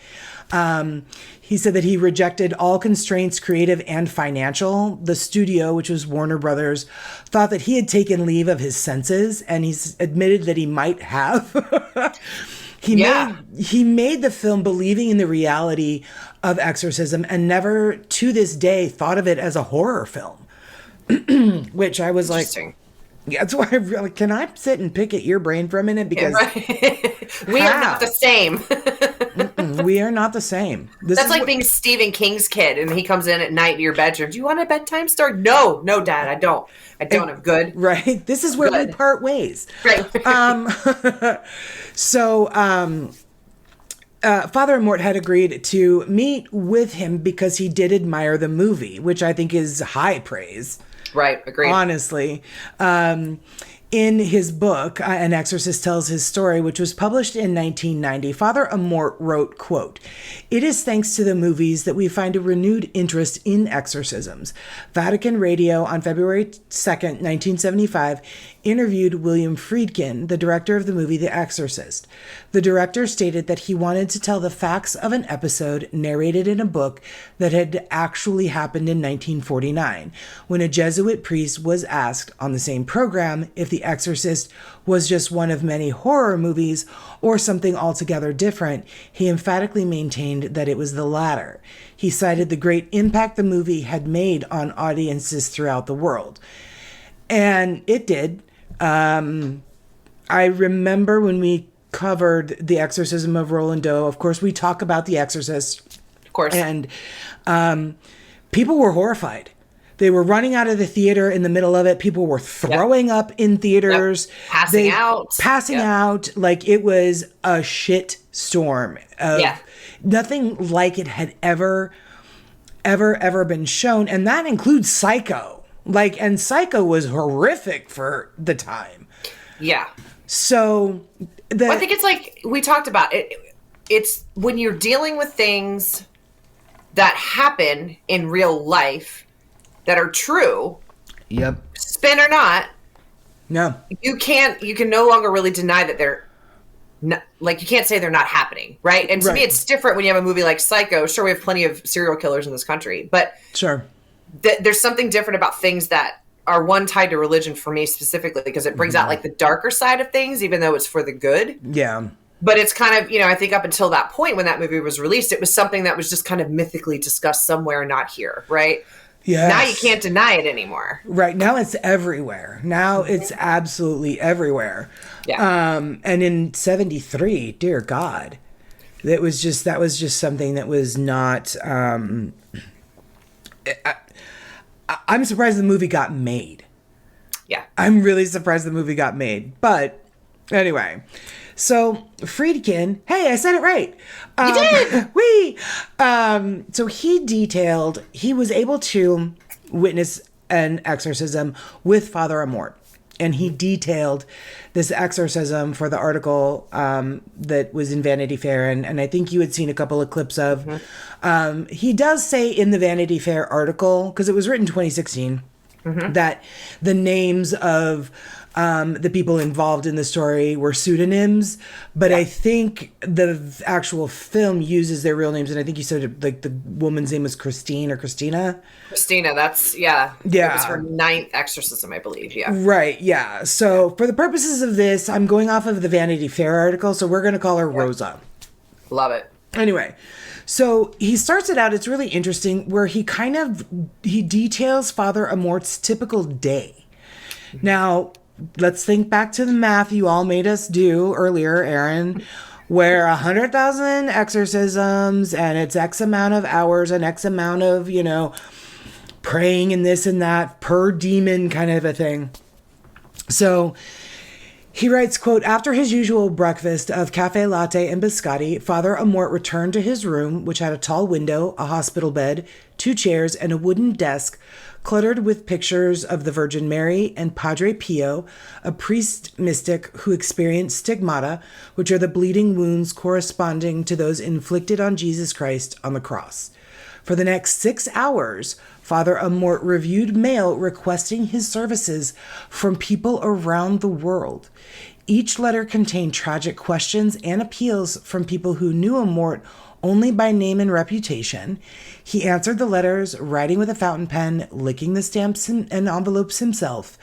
He said that he rejected all constraints, creative and financial. The studio, which was Warner Brothers, thought that he had taken leave of his senses, and he's admitted that he might have. He made the film believing in the reality of exorcism and never, to this day, thought of it as a horror film. Which I was like, that's why can I sit and pick at your brain for a minute? Because we are not the same. We are not the same. That's like being Stephen King's kid and he comes in at night in your bedroom. Do you want a bedtime story? No, Dad, I don't. I'm good. Right. This is where we part ways. Right. So, Father Amorth had agreed to meet with him because he did admire the movie, which I think is high praise. Right, agreed. Honestly. In his book, An Exorcist Tells His Story, which was published in 1990, Father Amorth wrote, quote, "It is thanks to the movies that we find a renewed interest in exorcisms. Vatican Radio on February 2nd, 1975, interviewed William Friedkin, the director of the movie The Exorcist. The director stated that he wanted to tell the facts of an episode narrated in a book that had actually happened in 1949, when a Jesuit priest was asked on the same program if The Exorcist was just one of many horror movies or something altogether different. He emphatically maintained that it was the latter. He cited the great impact the movie had made on audiences throughout the world." And it did. I remember when we covered The Exorcism of Roland Doe, of course, we talk about The Exorcist. Of course. And people were horrified. They were running out of the theater in the middle of it. People were throwing up in theaters. Passing out. Like it was a shit storm. Nothing like it had ever been shown. And that includes Psycho. And Psycho was horrific for the time. Yeah. So I think it's like we talked about it. It's when you're dealing with things that happen in real life that are true. Yep. Spin or not. No. You can no longer really deny that they're not, like, you can't say they're not happening, right? And to me, it's different when you have a movie like Psycho. Sure, we have plenty of serial killers in this country, but sure. There's something different about things that are tied to religion for me specifically, because it brings out like the darker side of things, even though it's for the good. Yeah. But it's kind of, I think up until that point when that movie was released, it was something that was just kind of mythically discussed somewhere, not here, right? Yeah. Now you can't deny it anymore. Right. Now it's everywhere. Now it's absolutely everywhere. Yeah. And in 73, dear God, that was just something that was not, I'm surprised the movie got made. Yeah. I'm really surprised the movie got made. But anyway, so Friedkin, hey, I said it right. You did! So he was able to witness an exorcism with Father Amorth. And he detailed this exorcism for the article that was in Vanity Fair. And I think you had seen a couple of clips of. He does say in the Vanity Fair article, because it was written 2016, that the names of the people involved in the story were pseudonyms, but I think the actual film uses their real names, and I think you said like the woman's name was Christine or Christina. Christina, that's, yeah. It was her 9th exorcism, I believe, yeah. Right, yeah. So for the purposes of this, I'm going off of the Vanity Fair article, so we're going to call her Rosa. Love it. Anyway, so he starts it out, it's really interesting, where he details Father Amorth's typical day. Now, let's think back to the math you all made us do earlier, Erin, where 100,000 exorcisms and it's X amount of hours and X amount of, praying and this and that per demon kind of a thing. So he writes, quote, after his usual breakfast of cafe latte and biscotti, Father Amorth returned to his room, which had a tall window, a hospital bed, 2 chairs, and a wooden desk cluttered with pictures of the Virgin Mary and Padre Pio, a priest mystic who experienced stigmata, which are the bleeding wounds corresponding to those inflicted on Jesus Christ on the cross. For the next 6 hours, Father Amorth reviewed mail requesting his services from people around the world. Each letter contained tragic questions and appeals from people who knew Amorth only by name and reputation. He answered the letters, writing with a fountain pen, licking the stamps and envelopes himself,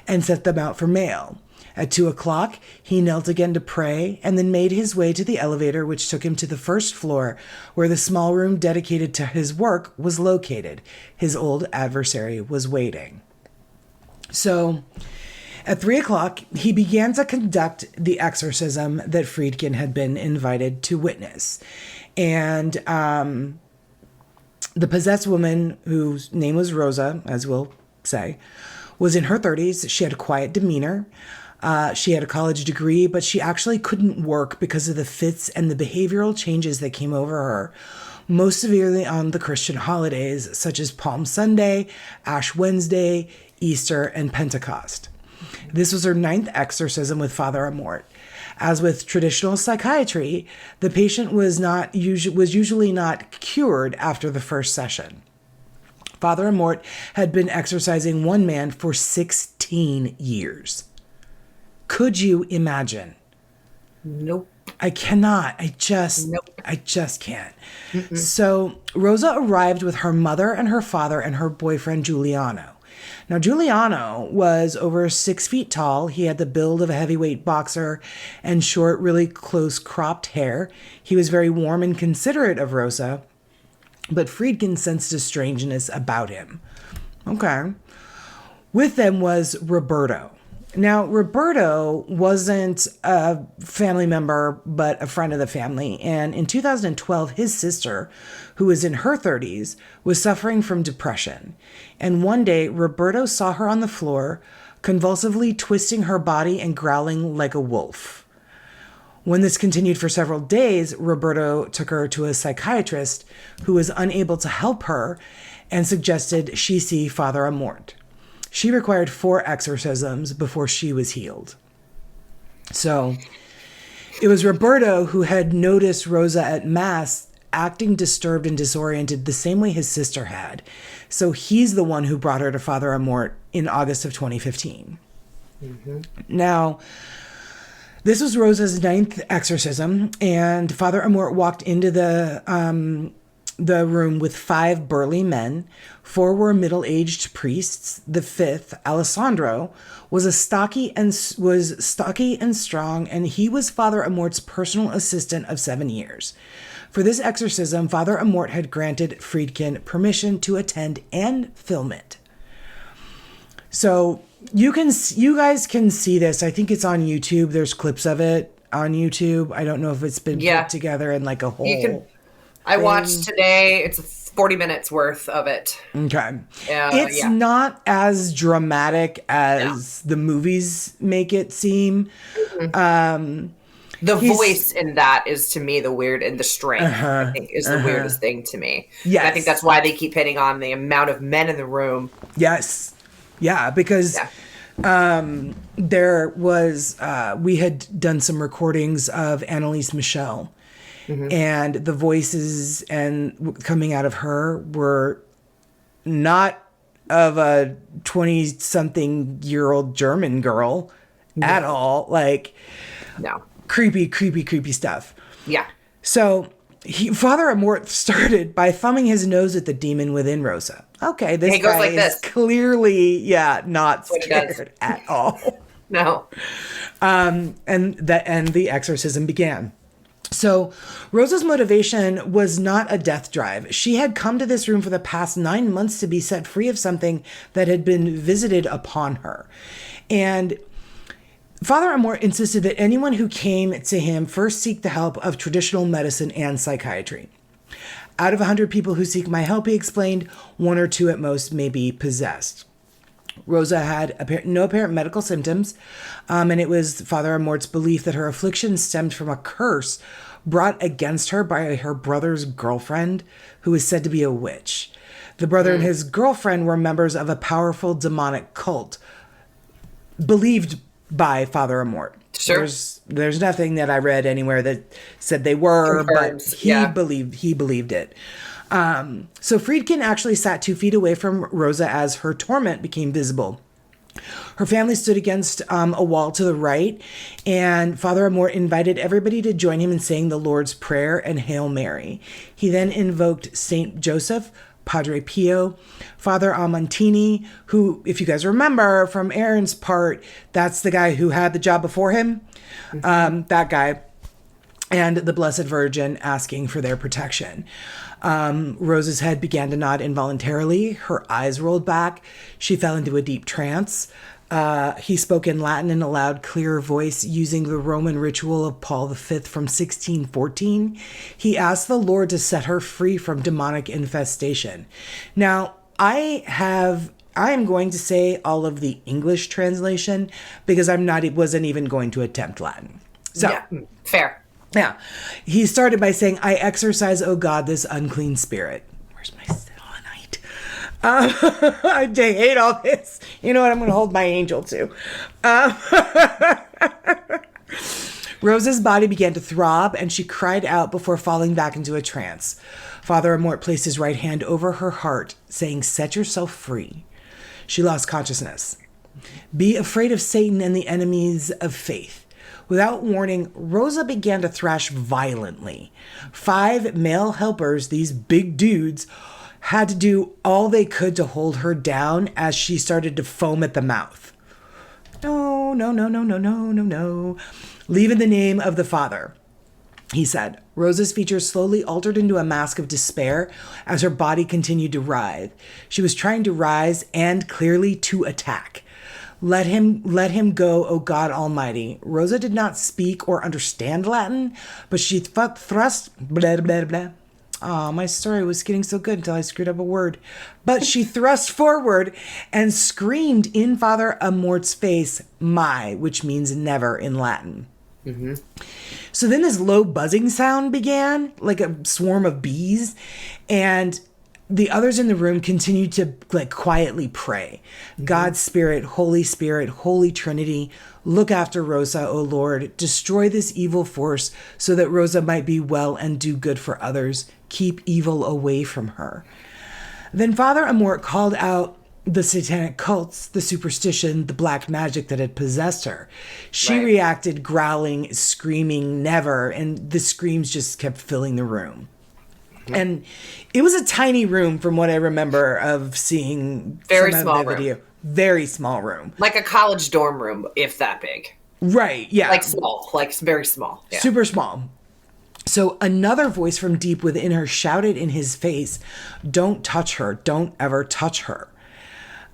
and set them out for mail. At 2:00, he knelt again to pray, and then made his way to the elevator, which took him to the first floor, where the small room dedicated to his work was located. His old adversary was waiting. So, at 3:00, he began to conduct the exorcism that Friedkin had been invited to witness. And the possessed woman, whose name was Rosa, as we'll say, was in her 30s. She had a quiet demeanor. She had a college degree, but she actually couldn't work because of the fits and the behavioral changes that came over her, most severely on the Christian holidays, such as Palm Sunday, Ash Wednesday, Easter, and Pentecost. This was her 9th exorcism with Father Amorth. As with traditional psychiatry, the patient was usually not cured after the first session. Father Amorth had been exorcising one man for 16 years. Could you imagine? Nope. I cannot. I just can't. Mm-mm. So Rosa arrived with her mother and her father and her boyfriend Giuliano. Now, Giuliano was over 6 feet tall. He had the build of a heavyweight boxer and short, really close cropped hair. He was very warm and considerate of Rosa, but Friedkin sensed a strangeness about him. Okay. With them was Roberto. Now, Roberto wasn't a family member, but a friend of the family. And in 2012, his sister, who was in her 30s, was suffering from depression. And one day, Roberto saw her on the floor, convulsively twisting her body and growling like a wolf. When this continued for several days, Roberto took her to a psychiatrist who was unable to help her and suggested she see Father Amorth. She required 4 exorcisms before she was healed. So it was Roberto who had noticed Rosa at Mass acting disturbed and disoriented the same way his sister had. So he's the one who brought her to Father Amorth in August of 2015. Mm-hmm. Now, this was Rosa's 9th exorcism, and Father Amorth walked into the room with 5 burly men. 4 were middle-aged priests. The 5th, Alessandro, was stocky and strong, and he was Father Amorth's personal assistant of 7 years. For this exorcism, Father Amorth had granted Friedkin permission to attend and film it. So you guys can see this. I think it's on YouTube. There's clips of it on YouTube. I don't know if it's been put together in like a whole. I watched today. It's 40 minutes worth of it. Okay. It's not as dramatic as the movies make it seem. Mm-hmm. The voice in that is, to me, the weird, and the strength, I think, is the weirdest thing to me. Yes. And I think that's why they keep hitting on the amount of men in the room. Yes. Yeah, because There was, we had done some recordings of Annalise Michel, and the voices and coming out of her were not of a 20-something-year-old German girl at all. Like, No. creepy stuff. Yeah. So Father Amorth started by thumbing his nose at the demon within Rosa. Okay, this He goes guy like is this. clearly, not what he does. scared at all. No. And the exorcism began. So Rosa's motivation was not a death drive. She had come to this room for the past 9 months to be set free of something that had been visited upon her. And Father Amorth insisted that anyone who came to him first seek the help of traditional medicine and psychiatry. Out of 100 people who seek my help, he explained, 1 or 2 at most may be possessed. Rosa had no apparent medical symptoms, and it was Father Amorth's belief that her affliction stemmed from a curse brought against her by her brother's girlfriend, who was said to be a witch. The brother and his girlfriend were members of a powerful demonic cult, believed by Father Amorth. Sure. There's nothing that I read anywhere that said they were, Confirms, but he believed it. So Friedkin actually sat 2 feet away from Rosa as her torment became visible. Her family stood against a wall to the right, and Father Amorth invited everybody to join him in saying the Lord's Prayer and Hail Mary. He then invoked Saint Joseph, Padre Pio, Father Amontini, who, if you guys remember from Erin's part, that's the guy who had the job before him, that guy, and the Blessed Virgin asking for their protection. Rosa's head began to nod involuntarily. Her eyes rolled back. She fell into a deep trance. He spoke in Latin in a loud, clear voice using the Roman ritual of Paul V from 1614. He asked the Lord to set her free from demonic infestation. Now, I am going to say all of the English translation because wasn't even going to attempt Latin. So, Yeah. Fair. Yeah. He started by saying, I exorcise, O God, this unclean spirit. Where's my selenite? I hate all this. You know what? I'm going to hold my angel to. Rosa's body began to throb, and she cried out before falling back into a trance. Father Amorth placed his right hand over her heart, saying, set yourself free. She lost consciousness. Be afraid of Satan and the enemies of faith. Without warning, Rosa began to thrash violently. 5 male helpers, these big dudes, had to do all they could to hold her down as she started to foam at the mouth. No. Leave in the name of the Father, he said. Rosa's features slowly altered into a mask of despair as her body continued to writhe. She was trying to rise and clearly to attack. Let him go, O God Almighty. Rosa did not speak or understand Latin, but she thrust, blah, blah, blah. Oh, my story was getting so good until I screwed up a word. But she thrust forward and screamed in Father Amorth's face, my, which means never in Latin. Mm-hmm. So then this low buzzing sound began, like a swarm of bees, and the others in the room continued to quietly pray. Mm-hmm. God's Spirit, Holy Trinity, look after Rosa, O Lord. Destroy this evil force so that Rosa might be well and do good for others. Keep evil away from her. Then Father Amorth called out the satanic cults, the superstition, the black magic that had possessed her. She reacted, growling, screaming, never, and the screams just kept filling the room. And it was a tiny room from what I remember of seeing very some small of the video. room. Very small room. Like a college dorm room, if that big. Right, yeah. Like small, like very small. Yeah. Super small. So another voice from deep within her shouted in his face, don't touch her. Don't ever touch her.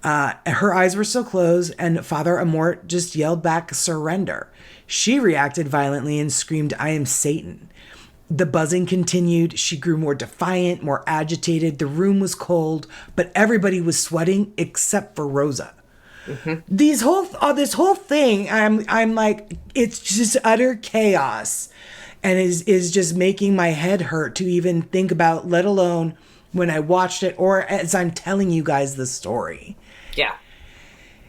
Her eyes were still closed, and Father Amorth just yelled back, surrender. She reacted violently and screamed, I am Satan. The buzzing continued. She grew more defiant, more agitated. The room was cold, but everybody was sweating except for Rosa. Mm-hmm. This whole thing, I'm like, it's just utter chaos, and is just making my head hurt to even think about, let alone when I watched it or as I'm telling you guys the story. Yeah.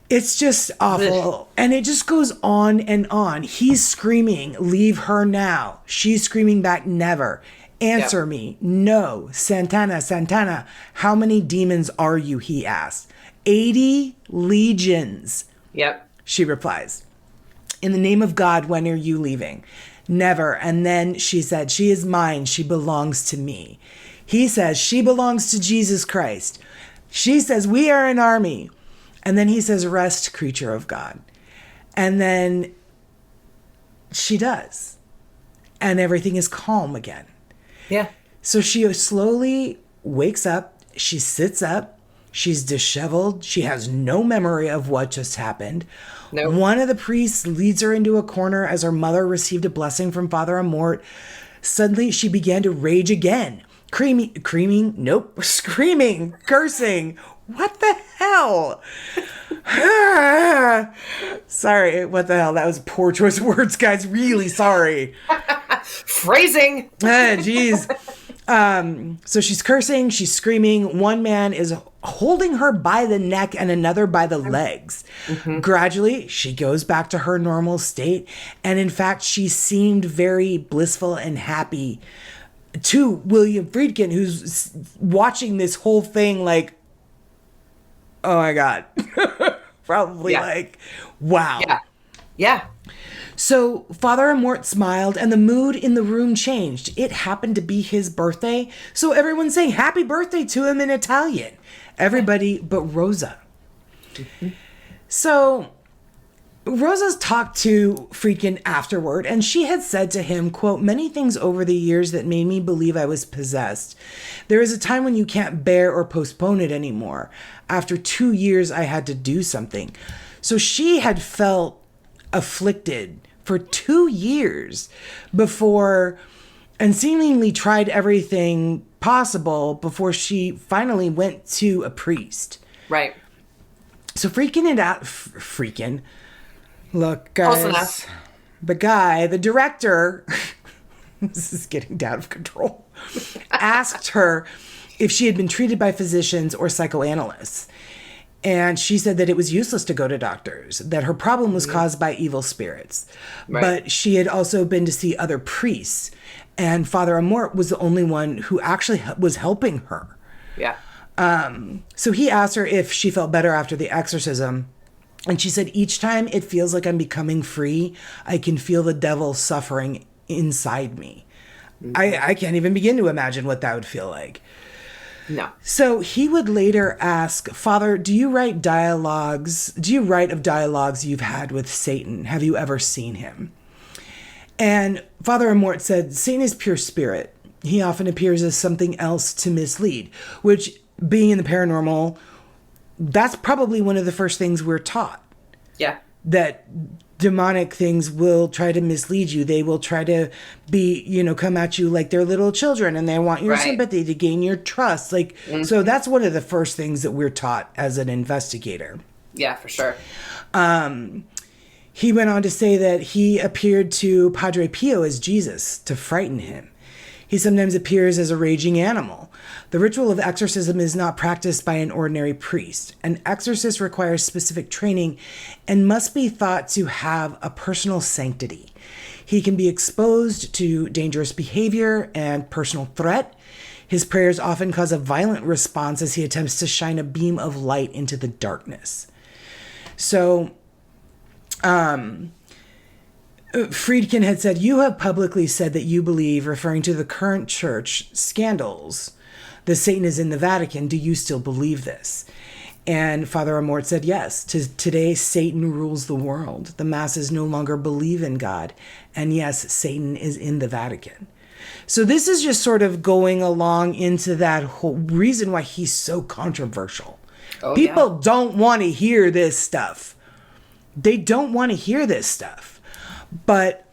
It's just awful. And it just goes on and on. He's screaming, leave her now. She's screaming back, never. Answer me. No. Santana, Santana, how many demons are you? He asked. 80 legions. Yep. She replies. In the name of God, when are you leaving? Never. And then she said, she is mine. She belongs to me. He says, she belongs to Jesus Christ. She says, we are an army. And then he says, rest, creature of God. And then she does. And everything is calm again. Yeah. So she slowly wakes up. She sits up. She's disheveled. She has no memory of what just happened. Nope. One of the priests leads her into a corner as her mother received a blessing from Father Amorth. Suddenly, she began to rage again. Screaming, cursing. What the hell? Sorry, what the hell? That was a poor choice of words, guys. Really sorry. Phrasing. Jeez. So she's cursing, she's screaming. One man is holding her by the neck and another by the legs. Mm-hmm. Gradually, she goes back to her normal state. And in fact, she seemed very blissful and happy to William Friedkin, who's watching this whole thing like, oh my God. Probably like, wow. Yeah. Yeah. So Father Amorth smiled and the mood in the room changed. It happened to be his birthday, so everyone's saying happy birthday to him in Italian. Everybody but Rosa. Mm-hmm. So Rosa's talked to Friedkin afterward, and she had said to him, quote, many things over the years that made me believe I was possessed. There is a time when you can't bear or postpone it anymore. After 2 years, I had to do something. So she had felt afflicted for 2 years before, and seemingly tried everything possible before she finally went to a priest. Right. So Friedkin, look, guys, the director, this is getting out of control, asked her if she had been treated by physicians or psychoanalysts. And she said that it was useless to go to doctors, that her problem was caused by evil spirits. Right. But she had also been to see other priests. And Father Amorth was the only one who actually was helping her. Yeah. So he asked her if she felt better after the exorcism. And she said, each time it feels like I'm becoming free, I can feel the devil suffering inside me. Mm-hmm. I can't even begin to imagine what that would feel like. No. So he would later ask, Father, do you write of dialogues you've had with Satan? Have you ever seen him? And Father Amorth said, Satan is pure spirit. He often appears as something else to mislead, which, being in the paranormal, that's probably one of the first things we're taught. Yeah. That demonic things will try to mislead you. They will try to come at you like they're little children, and they want your sympathy to gain your trust. So that's one of the first things that we're taught as an investigator. Yeah, for sure. He went on to say that he appeared to Padre Pio as Jesus to frighten him. He sometimes appears as a raging animal. The ritual of exorcism is not practiced by an ordinary priest. An exorcist requires specific training and must be thought to have a personal sanctity. He can be exposed to dangerous behavior and personal threat. His prayers often cause a violent response as he attempts to shine a beam of light into the darkness. So, Friedkin had said, you have publicly said that you believe, referring to the current church scandals, that Satan is in the Vatican. Do you still believe this? And Father Amorth said, yes. Today, Satan rules the world. The masses no longer believe in God. And yes, Satan is in the Vatican. So this is just sort of going along into that whole reason why he's so controversial. People don't want to hear this stuff. They don't want to hear this stuff. But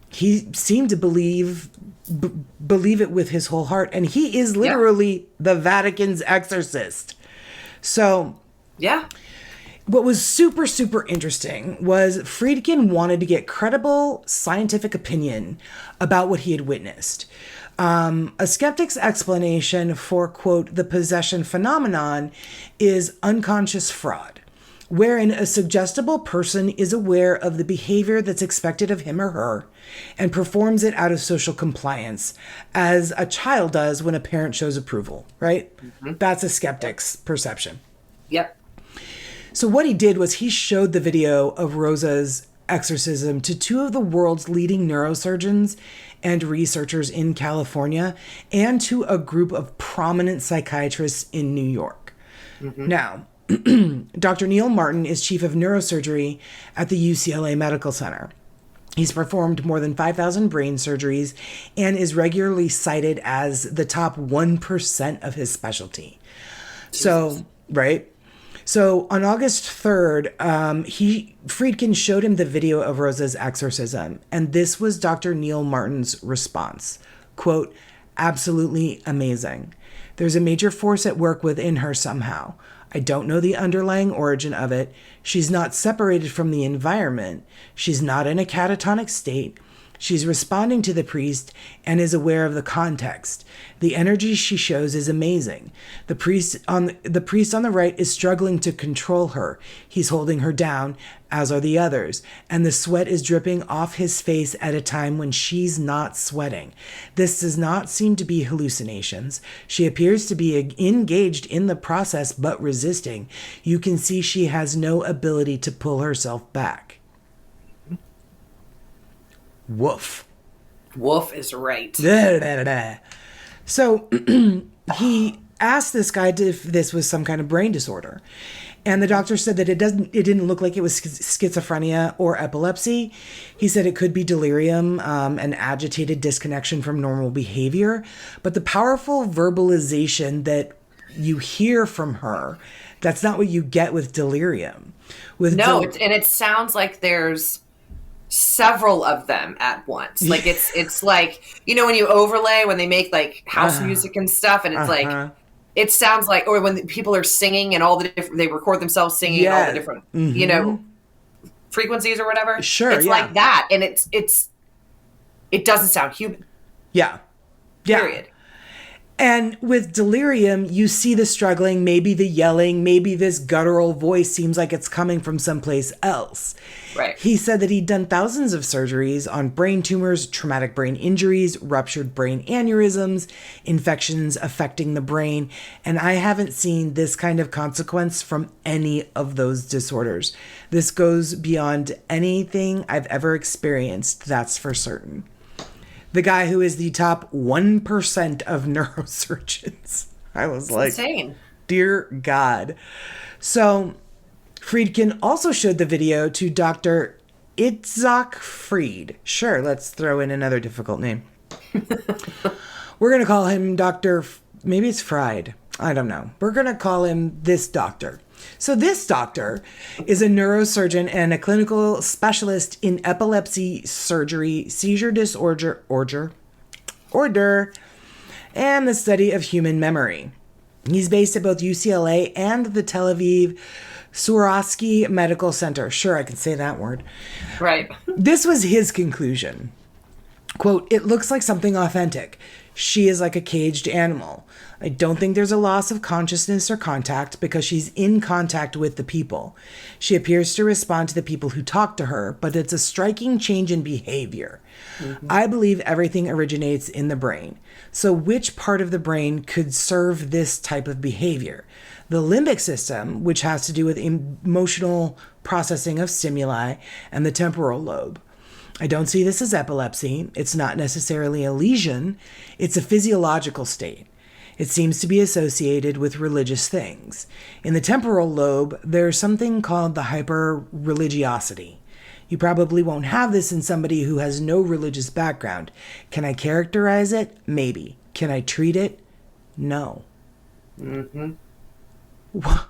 he seemed to believe it with his whole heart. And he is literally the Vatican's exorcist. So, what was super, super interesting was Friedkin wanted to get credible scientific opinion about what he had witnessed. A skeptic's explanation for, quote, the possession phenomenon is unconscious fraud. wherein a suggestible person is aware of the behavior that's expected of him or her and performs it out of social compliance, as a child does when a parent shows approval, right? Mm-hmm. That's a skeptic's perception. Yep. So what he did was he showed the video of Rosa's exorcism to two of the world's leading neurosurgeons and researchers in California and to a group of prominent psychiatrists in New York. Mm-hmm. Now, Dr. Neil Martin is chief of neurosurgery at the UCLA Medical Center. He's performed more than 5,000 brain surgeries and is regularly cited as the top 1% of his specialty. Jesus. So, right? So on August 3rd, Friedkin showed him the video of Rosa's exorcism, and this was Dr. Neil Martin's response. Quote, "Absolutely amazing. There's a major force at work within her somehow. I don't know the underlying origin of it. She's not separated from the environment. She's not in a catatonic state. She's responding to the priest and is aware of the context. The energy she shows is amazing. The priest on the right is struggling to control her. He's holding her down, as are the others, and the sweat is dripping off his face at a time when she's not sweating. This does not seem to be hallucinations. She appears to be engaged in the process but resisting. You can see she has no ability to pull herself back." Woof. Woof is right. So he asked this guy if this was some kind of brain disorder. And the doctor said that it didn't look like it was schizophrenia or epilepsy. He said it could be delirium, an agitated disconnection from normal behavior. But the powerful verbalization that you hear from her, that's not what you get with delirium. And it sounds like there's several of them at once. Like it's like, you know, when you overlay, when they make like house music and stuff, and it's like, it sounds like, or when people are singing and all the different, they record themselves singing all the different, you know, frequencies or whatever. Sure. It's like that. And it doesn't sound human. Yeah. Period. And with delirium, you see the struggling, maybe the yelling, maybe this guttural voice seems like it's coming from someplace else. Right. He said that he'd done thousands of surgeries on brain tumors, traumatic brain injuries, ruptured brain aneurysms, infections affecting the brain, and I haven't seen this kind of consequence from any of those disorders. This goes beyond anything I've ever experienced, that's for certain. The guy who is the top 1% of neurosurgeons. I was like, insane. Dear God. So Friedkin also showed the video to Dr. Itzhak Fried. Sure, let's throw in another difficult name. We're going to call him Dr. Maybe it's Fried. I don't know. We're going to call him this doctor. So this doctor is a neurosurgeon and a clinical specialist in epilepsy surgery, seizure disorder, and the study of human memory. He's based at both UCLA and the Tel Aviv Sourasky Medical Center. Sure, I can say that word. Right. This was his conclusion. Quote, "It looks like something authentic. She is like a caged animal. I don't think there's a loss of consciousness or contact because she's in contact with the people. She appears to respond to the people who talk to her, but it's a striking change in behavior. Mm-hmm. I believe everything originates in the brain. So which part of the brain could serve this type of behavior? The limbic system, which has to do with emotional processing of stimuli, and the temporal lobe. I don't see this as epilepsy. It's not necessarily a lesion. It's a physiological state. It seems to be associated with religious things. In the temporal lobe, there's something called the hyper-religiosity. You probably won't have this in somebody who has no religious background. Can I characterize it? Maybe. Can I treat it? No." Mm-hmm. What?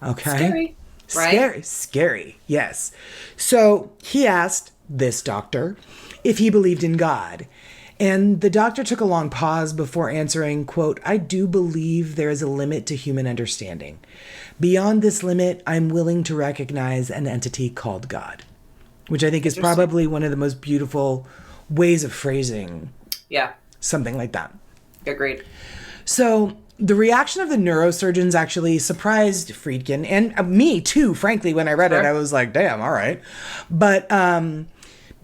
Okay. Scary, right? Scary, yes. So he asked this doctor if he believed in God. And the doctor took a long pause before answering, quote, "I do believe there is a limit to human understanding. Beyond this limit, I'm willing to recognize an entity called God," which I think is probably one of the most beautiful ways of phrasing something like that. Agreed. So the reaction of the neurosurgeons actually surprised Friedkin and me too, frankly. When I read it, I was like, damn, all right. But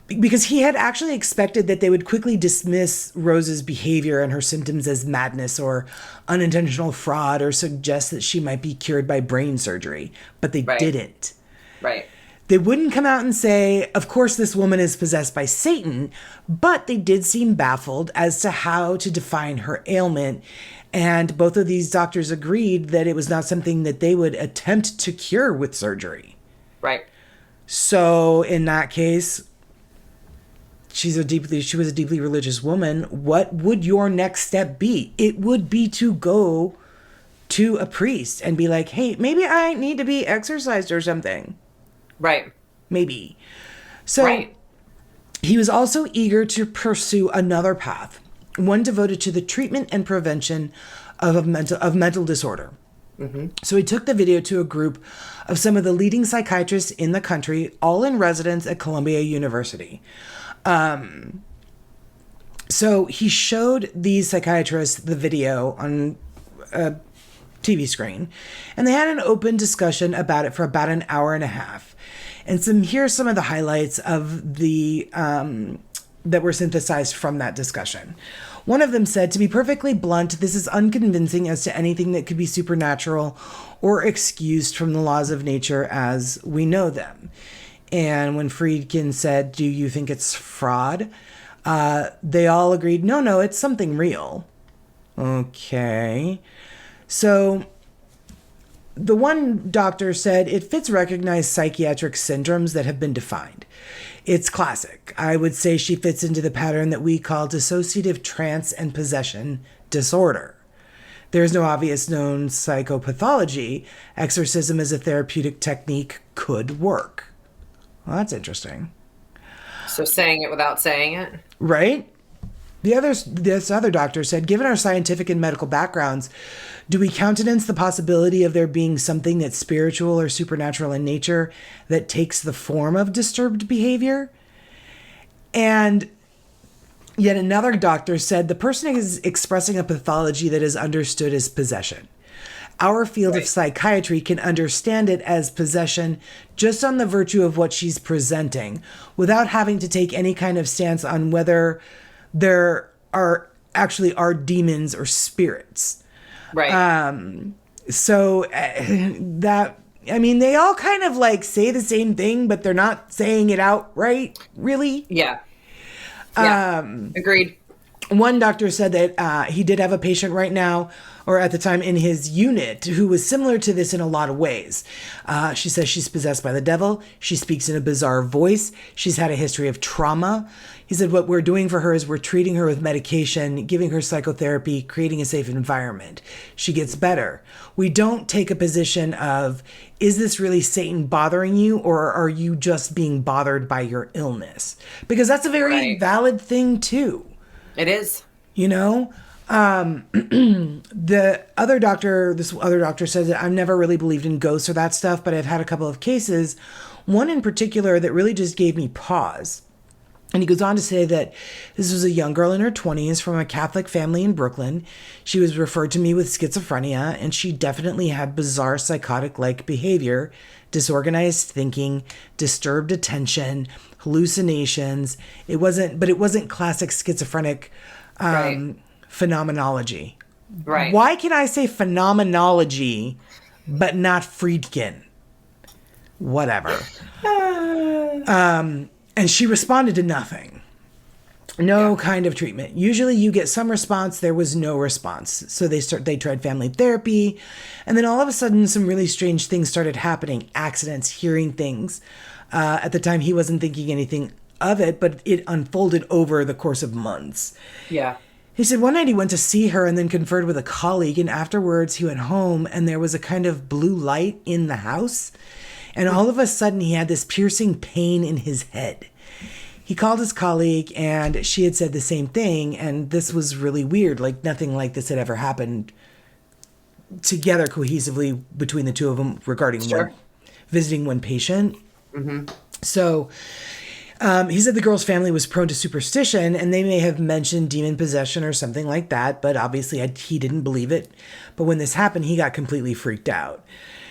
because he had actually expected that they would quickly dismiss Rose's behavior and her symptoms as madness or unintentional fraud or suggest that she might be cured by brain surgery. But they didn't. Right. They wouldn't come out and say, of course, this woman is possessed by Satan, but they did seem baffled as to how to define her ailment. And both of these doctors agreed that it was not something that they would attempt to cure with surgery. Right. So in that case, she was a deeply religious woman. What would your next step be? It would be to go to a priest and be like, hey, maybe I need to be exorcised or something. Right. Maybe. So he was also eager to pursue another path, one devoted to the treatment and prevention of mental disorder. Mm-hmm. So he took the video to a group of some of the leading psychiatrists in the country, all in residence at Columbia University. So he showed these psychiatrists the video on a TV screen, and they had an open discussion about it for about an hour and a half. And here's some of the highlights of the that were synthesized from that discussion. One of them said, to be perfectly blunt, this is unconvincing as to anything that could be supernatural or excused from the laws of nature as we know them. And when Friedkin said, do you think it's fraud? They all agreed, no, it's something real. Okay. So the one doctor said it fits recognized psychiatric syndromes that have been defined. It's classic. I would say she fits into the pattern that we call dissociative trance and possession disorder. There's no obvious known psychopathology. Exorcism as a therapeutic technique could work. Well, that's interesting. So saying it without saying it? Right? This other doctor said, given our scientific and medical backgrounds, do we countenance the possibility of there being something that's spiritual or supernatural in nature that takes the form of disturbed behavior? And yet another doctor said, the person is expressing a pathology that is understood as possession. Our field of psychiatry can understand it as possession just on the virtue of what she's presenting, without having to take any kind of stance on whether there are demons or spirits. Right. So that, I mean, they all kind of like say the same thing, but they're not saying it outright, really. Yeah. Agreed. One doctor said that he did have a patient right now, or at the time in his unit, who was similar to this in a lot of ways. She says she's possessed by the devil. She speaks in a bizarre voice. She's had a history of trauma. He said what we're doing for her is we're treating her with medication, giving her psychotherapy, creating a safe environment. She gets better. We don't take a position of, is this really Satan bothering you, or are you just being bothered by your illness? Because that's a very valid thing too. It is. You know? This other doctor says that I've never really believed in ghosts or that stuff, but I've had a couple of cases, one in particular that really just gave me pause. And he goes on to say that this was a young girl in her 20s from a Catholic family in Brooklyn. She was referred to me with schizophrenia, and she definitely had bizarre psychotic-like behavior, disorganized thinking, disturbed attention, hallucinations. It wasn't classic schizophrenic phenomenology. Right. Why can I say phenomenology but not Friedkin? Whatever. And she responded to nothing. No kind of treatment. Usually you get some response. There was no response. So they tried family therapy. And then all of a sudden some really strange things started happening. Accidents, hearing things. At the time he wasn't thinking anything of it, but it unfolded over the course of months. Yeah. He said one night he went to see her and then conferred with a colleague. And afterwards he went home and there was a kind of blue light in the house. And all of a sudden, he had this piercing pain in his head. He called his colleague, and she had said the same thing, and this was really weird. Like, nothing like this had ever happened together cohesively between the two of them regarding visiting one patient. Mm-hmm. So He said the girl's family was prone to superstition, and they may have mentioned demon possession or something like that, but obviously he didn't believe it. But when this happened, he got completely freaked out.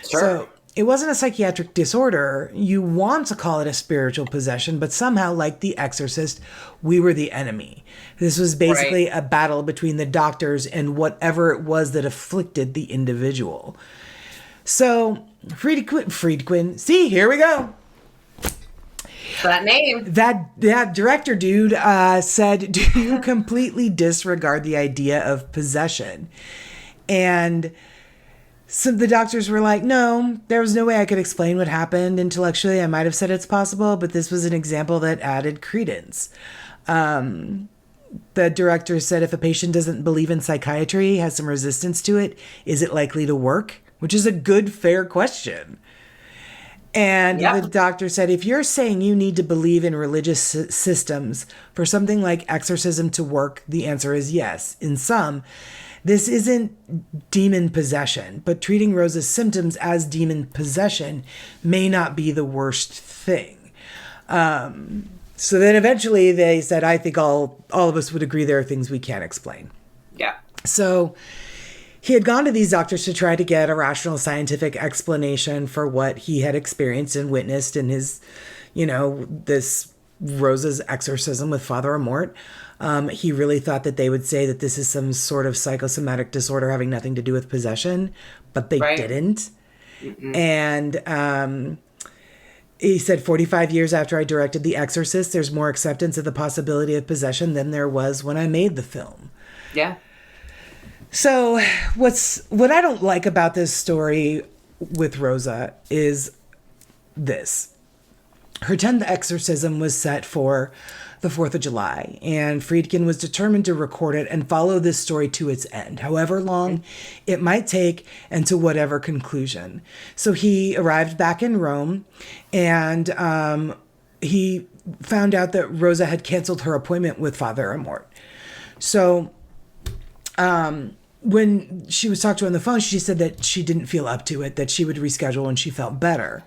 Sure. So it wasn't a psychiatric disorder. You want to call it a spiritual possession, but somehow, like The Exorcist, we were the enemy. This was basically a battle between the doctors and whatever it was that afflicted the individual. So Friedkin, see, here we go. That name. That director dude said, "Do you completely disregard the idea of possession?" And so the doctors were like, "No, there was no way I could explain what happened intellectually. I might have said it's possible, but this was an example that added credence." The director said, "If a patient doesn't believe in psychiatry, has some resistance to it, is it likely to work?" Which is a good, fair question. And the doctor said, if you're saying you need to believe in religious systems for something like exorcism to work, the answer is yes. In some, this isn't demon possession, but treating Rosa's symptoms as demon possession may not be the worst thing. So then eventually they said, I think all of us would agree there are things we can't explain. Yeah. So he had gone to these doctors to try to get a rational scientific explanation for what he had experienced and witnessed in his, this Rosa's exorcism with Father Amorth. He really thought that they would say that this is some sort of psychosomatic disorder having nothing to do with possession, but they didn't. Mm-mm. And he said, 45 years after I directed The Exorcist, there's more acceptance of the possibility of possession than there was when I made the film. Yeah. So what I don't like about this story with Rosa is this. Her 10th exorcism was set for the 4th of July, and Friedkin was determined to record it and follow this story to its end, however long it might take and to whatever conclusion. So he arrived back in Rome, and he found out that Rosa had canceled her appointment with Father Amorth. So when she was talked to on the phone, she said that she didn't feel up to it, that she would reschedule when she felt better.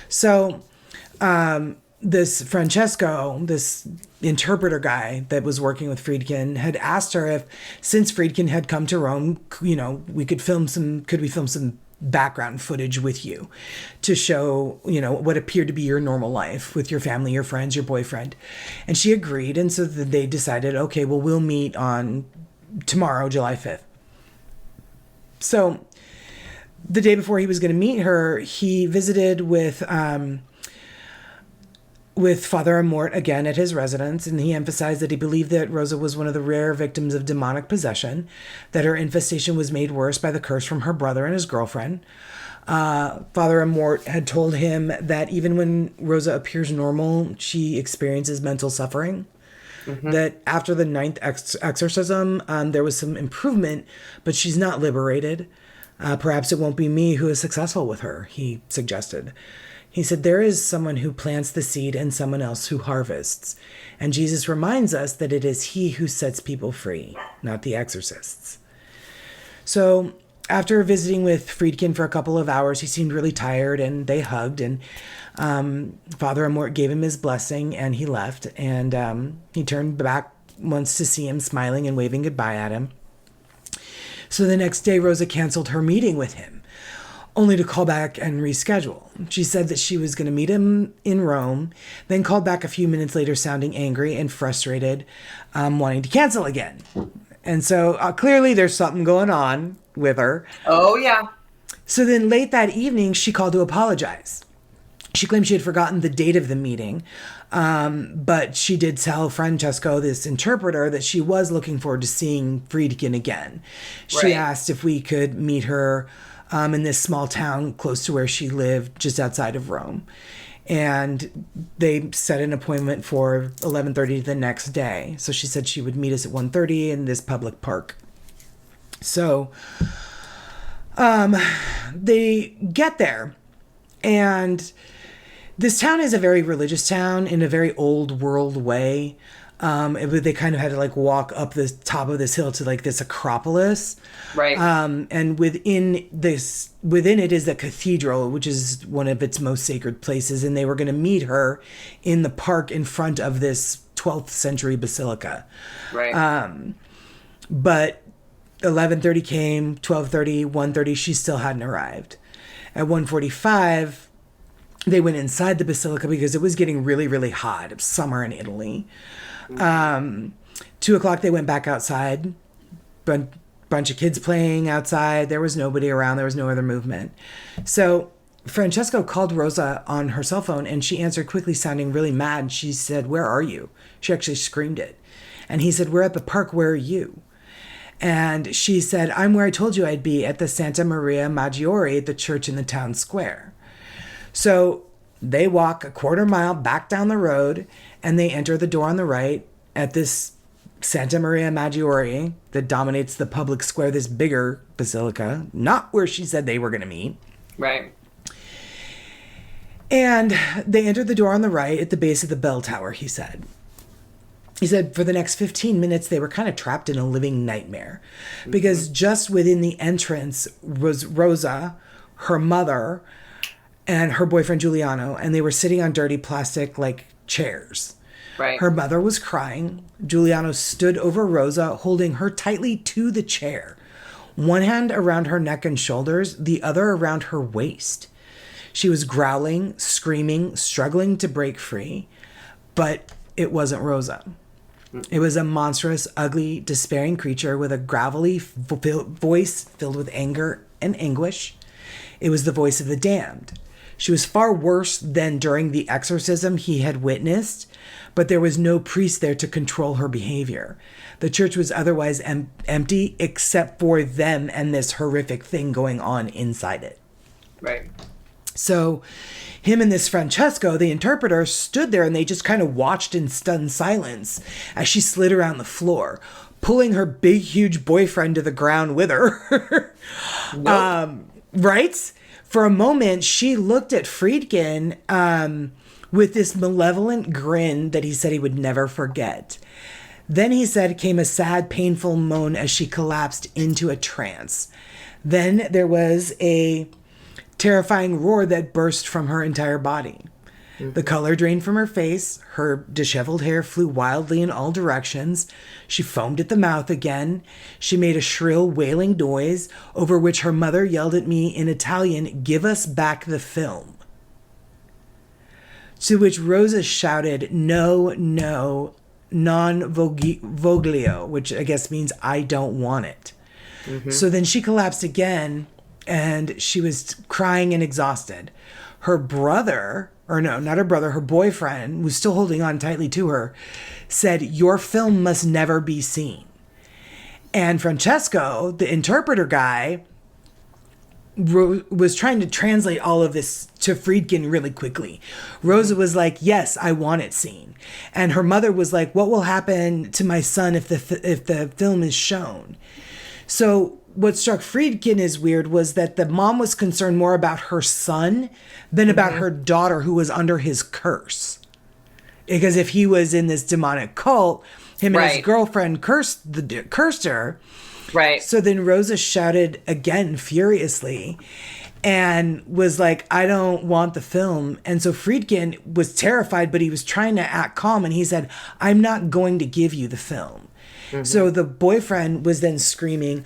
So this Francesco, this interpreter guy that was working with Friedkin, had asked her if, since Friedkin had come to Rome, we could film some background footage with you to show, what appeared to be your normal life with your family, your friends, your boyfriend. And she agreed. And so they decided, okay, well, we'll meet on tomorrow, July 5th. So the day before he was going to meet her, he visited with Father Amorth again at his residence, and he emphasized that he believed that Rosa was one of the rare victims of demonic possession, that her infestation was made worse by the curse from her brother and his girlfriend. Father Amorth had told him that even when Rosa appears normal, she experiences mental suffering. Mm-hmm. That after the 9th exorcism, there was some improvement, but she's not liberated. Perhaps it won't be me who is successful with her, he suggested. He said, there is someone who plants the seed and someone else who harvests. And Jesus reminds us that it is he who sets people free, not the exorcists. So after visiting with Friedkin for a couple of hours, he seemed really tired, and they hugged, and Father Amorth gave him his blessing, and he left, and he turned back once to see him smiling and waving goodbye at him. So the next day, Rosa canceled her meeting with him, only to call back and reschedule. She said that she was going to meet him in Rome, then called back a few minutes later sounding angry and frustrated, wanting to cancel again. And so clearly there's something going on with her. Oh, yeah. So then late that evening, she called to apologize. She claimed she had forgotten the date of the meeting, but she did tell Francesco, this interpreter, that she was looking forward to seeing Friedkin again. She asked if we could meet her in this small town close to where she lived, just outside of Rome. And they set an appointment for 11:30 the next day. So she said she would meet us at 1:30 in this public park. So they get there, and this town is a very religious town in a very old world way. They kind of had to like walk up the top of this hill to like this Acropolis. Right. And within it is the cathedral, which is one of its most sacred places. And they were going to meet her in the park in front of this 12th century basilica. Right. But 11:30 came, 12:30, 1:30, she still hadn't arrived. At 1:45, they went inside the basilica because it was getting really, really hot. It was summer in Italy. 2 o'clock, they went back outside. Bunch of kids playing outside. There was nobody around. There was no other movement. So Francesco called Rosa on her cell phone, and she answered quickly, sounding really mad. She said, "Where are you?" She actually screamed it. And he said, "We're at the park. Where are you?" And she said, "I'm where I told you I'd be, at the Santa Maria Maggiore, the church in the town square." So they walk a quarter mile back down the road, and they enter the door on the right at this Santa Maria Maggiore that dominates the public square, this bigger basilica, not where she said they were going to meet. Right. And they entered the door on the right at the base of the bell tower, he said. He said for the next 15 minutes, they were kind of trapped in a living nightmare because just within the entrance was Rosa, her mother, and her boyfriend Giuliano, and they were sitting on dirty plastic like chairs. Right. Her mother was crying. Giuliano stood over Rosa, holding her tightly to the chair, one hand around her neck and shoulders, the other around her waist. She was growling, screaming, struggling to break free, but it wasn't Rosa. It was a monstrous, ugly, despairing creature with a gravelly voice filled with anger and anguish. It was the voice of the damned. She was far worse than during the exorcism he had witnessed, but there was no priest there to control her behavior. The church was otherwise empty except for them and this horrific thing going on inside it. Right. So him and this Francesco, the interpreter, stood there and they just kind of watched in stunned silence as she slid around the floor, pulling her big, huge boyfriend to the ground with her. Nope. Right? For a moment, she looked at Friedkin with this malevolent grin that he said he would never forget. Then he said came a sad, painful moan as she collapsed into a trance. Then there was a terrifying roar that burst from her entire body. The color drained from her face. Her disheveled hair flew wildly in all directions. She foamed at the mouth again. She made a shrill, wailing noise, over which her mother yelled at me in Italian, "Give us back the film." To which Rosa shouted, "No, no, non voglio," which I guess means "I don't want it." So then she collapsed again, and she was crying and exhausted. Her brother, or no, not her brother, her boyfriend, was still holding on tightly to her, said, "Your film must never be seen." And Francesco, the interpreter guy, was trying to translate all of this to Friedkin really quickly. Rosa was like, "Yes, I want it seen." And her mother was like, "What will happen to my son if the film is shown?" So what struck Friedkin as weird was that the mom was concerned more about her son than about her daughter who was under his curse. Because if he was in this demonic cult, him and his girlfriend cursed her. Right. So then Rosa shouted again furiously and was like, "I don't want the film." And so Friedkin was terrified, but he was trying to act calm. And he said, "I'm not going to give you the film." So the boyfriend was then screaming,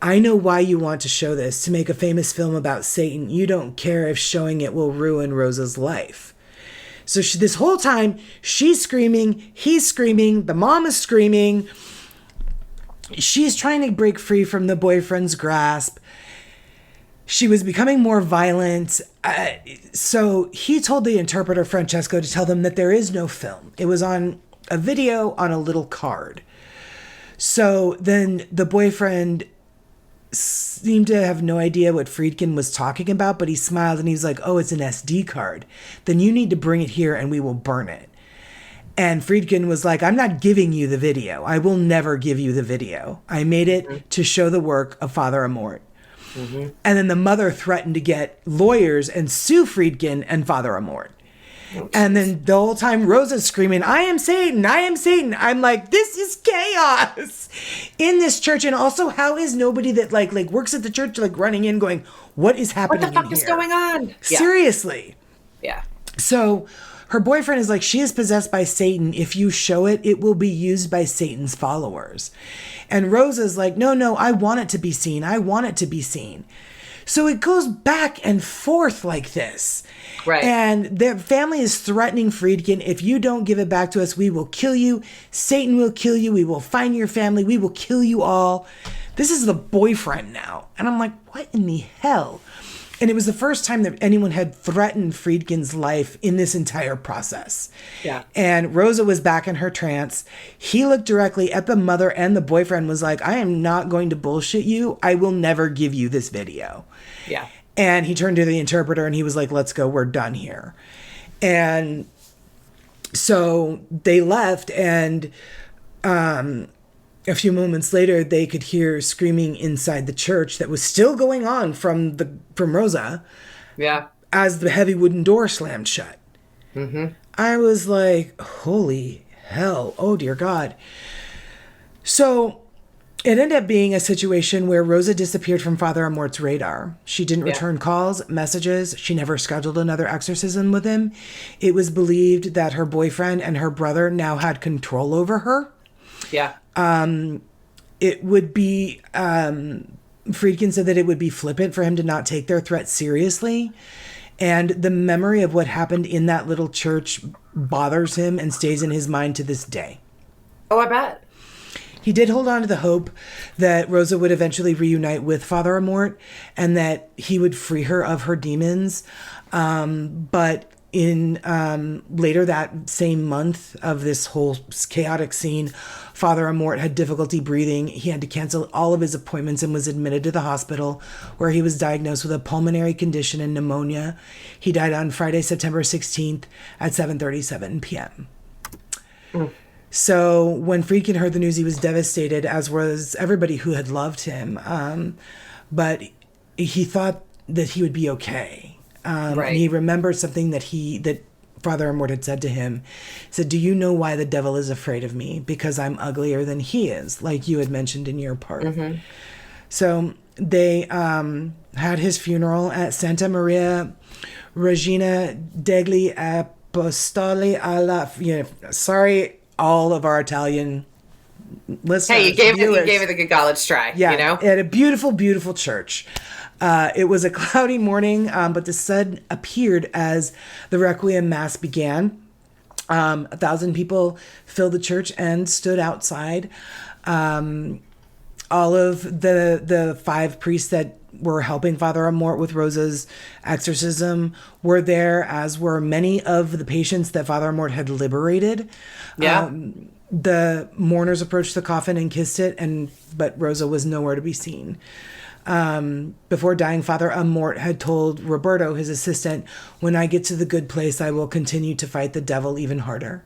"I know why you want to show this, to make a famous film about Satan. You don't care if showing it will ruin Rosa's life." So this whole time, she's screaming, he's screaming, the mom is screaming. She's trying to break free from the boyfriend's grasp. She was becoming more violent. So he told the interpreter, Francesco, to tell them that there is no film. It was on a video on a little card. So then the boyfriend seemed to have no idea what Friedkin was talking about, but he smiled and he was like, "Oh, it's an SD card. Then you need to bring it here and we will burn it." And Friedkin was like, "I'm not giving you the video. I will never give you the video. I made it to show the work of Father Amorth." And then the mother threatened to get lawyers and sue Friedkin and Father Amorth. Oh, And then the whole time Rosa's screaming, I am Satan, I am Satan. I'm like, this is chaos in this church. And also, how is nobody that like works at the church like running in going, what is what happening the fuck in is here? going on? Seriously. Yeah. So her boyfriend is like, she is possessed by Satan. If you show it, it will be used by Satan's followers. And Rosa's like, no, I want it to be seen. I want it to be seen. So it goes back and forth like this. Right. And their family is threatening Friedkin, if you don't give it back to us, we will kill you. Satan will kill you. We will find your family. We will kill you all. This is the boyfriend now. And I'm like, what in the hell? And it was the first time that anyone had threatened Friedkin's life in this entire process. Yeah. And Rosa was back in her trance. He looked directly at the mother, and the boyfriend was like, I am not going to bullshit you. I will never give you this video. Yeah. And he turned to the interpreter and he was like, let's go. We're done here. And so they left, and a few moments later, they could hear screaming inside the church that was still going on from Rosa. Yeah. As the heavy wooden door slammed shut. Mm-hmm. I was like, holy hell. Oh, dear God. So it ended up being a situation where Rosa disappeared from Father Amorth's radar. She didn't return calls, messages. She never scheduled another exorcism with him. It was believed that her boyfriend and her brother now had control over her. Yeah. It would be, Friedkin said that it would be flippant for him to not take their threat seriously. And the memory of what happened in that little church bothers him and stays in his mind to this day. Oh, I bet. He did hold on to the hope that Rosa would eventually reunite with Father Amorth and that he would free her of her demons. But in later that same month of this whole chaotic scene, Father Amorth had difficulty breathing. He had to cancel all of his appointments and was admitted to the hospital, where he was diagnosed with a pulmonary condition and pneumonia. He died on Friday, September 16th at 7:37 p.m. So when Friedkin heard the news, he was devastated, as was everybody who had loved him. But he thought that he would be okay. Right. And he remembered something that Father Amorth had said to him. He said, do you know why the devil is afraid of me? Because I'm uglier than he is, like you had mentioned in your part. Mm-hmm. So they had his funeral at Santa Maria Regina degli Apostoli alla... sorry, all of our Italian listeners. Hey, you gave it the good college try. Yeah, you know? At a beautiful, beautiful church. It was a cloudy morning, but the sun appeared as the Requiem Mass began. 1,000 people filled the church and stood outside. All of the 5 priests that were helping Father Amorth with Rosa's exorcism were there, as were many of the patients that Father Amorth had liberated. Yeah. The mourners approached the coffin and kissed it, but Rosa was nowhere to be seen. Before dying, Father Amorth had told Roberto, his assistant, when I get to the good place, I will continue to fight the devil even harder.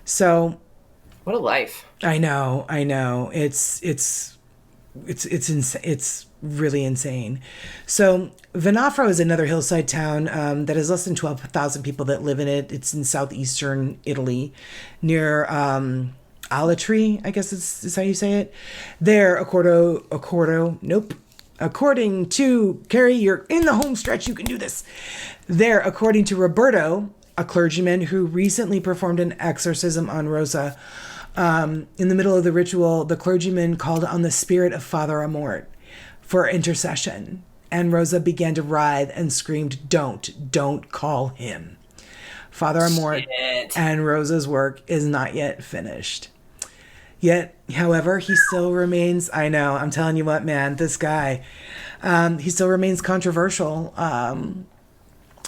So, what a life. I know. It's really insane. So Venafro is another hillside town that has less than 12,000 people that live in it. It's in southeastern Italy, near Alatri, I guess is how you say it. There, according to Carrie, you're in the home stretch, you can do this. There, according to Roberto, a clergyman who recently performed an exorcism on Rosa, in the middle of the ritual, the clergyman called on the spirit of Father Amorth for intercession, and Rosa began to writhe and screamed, don't call him. Father Amorth and Rosa's work is not yet finished. Yet, however, he still remains, I know, I'm telling you what, man, this guy, he still remains controversial.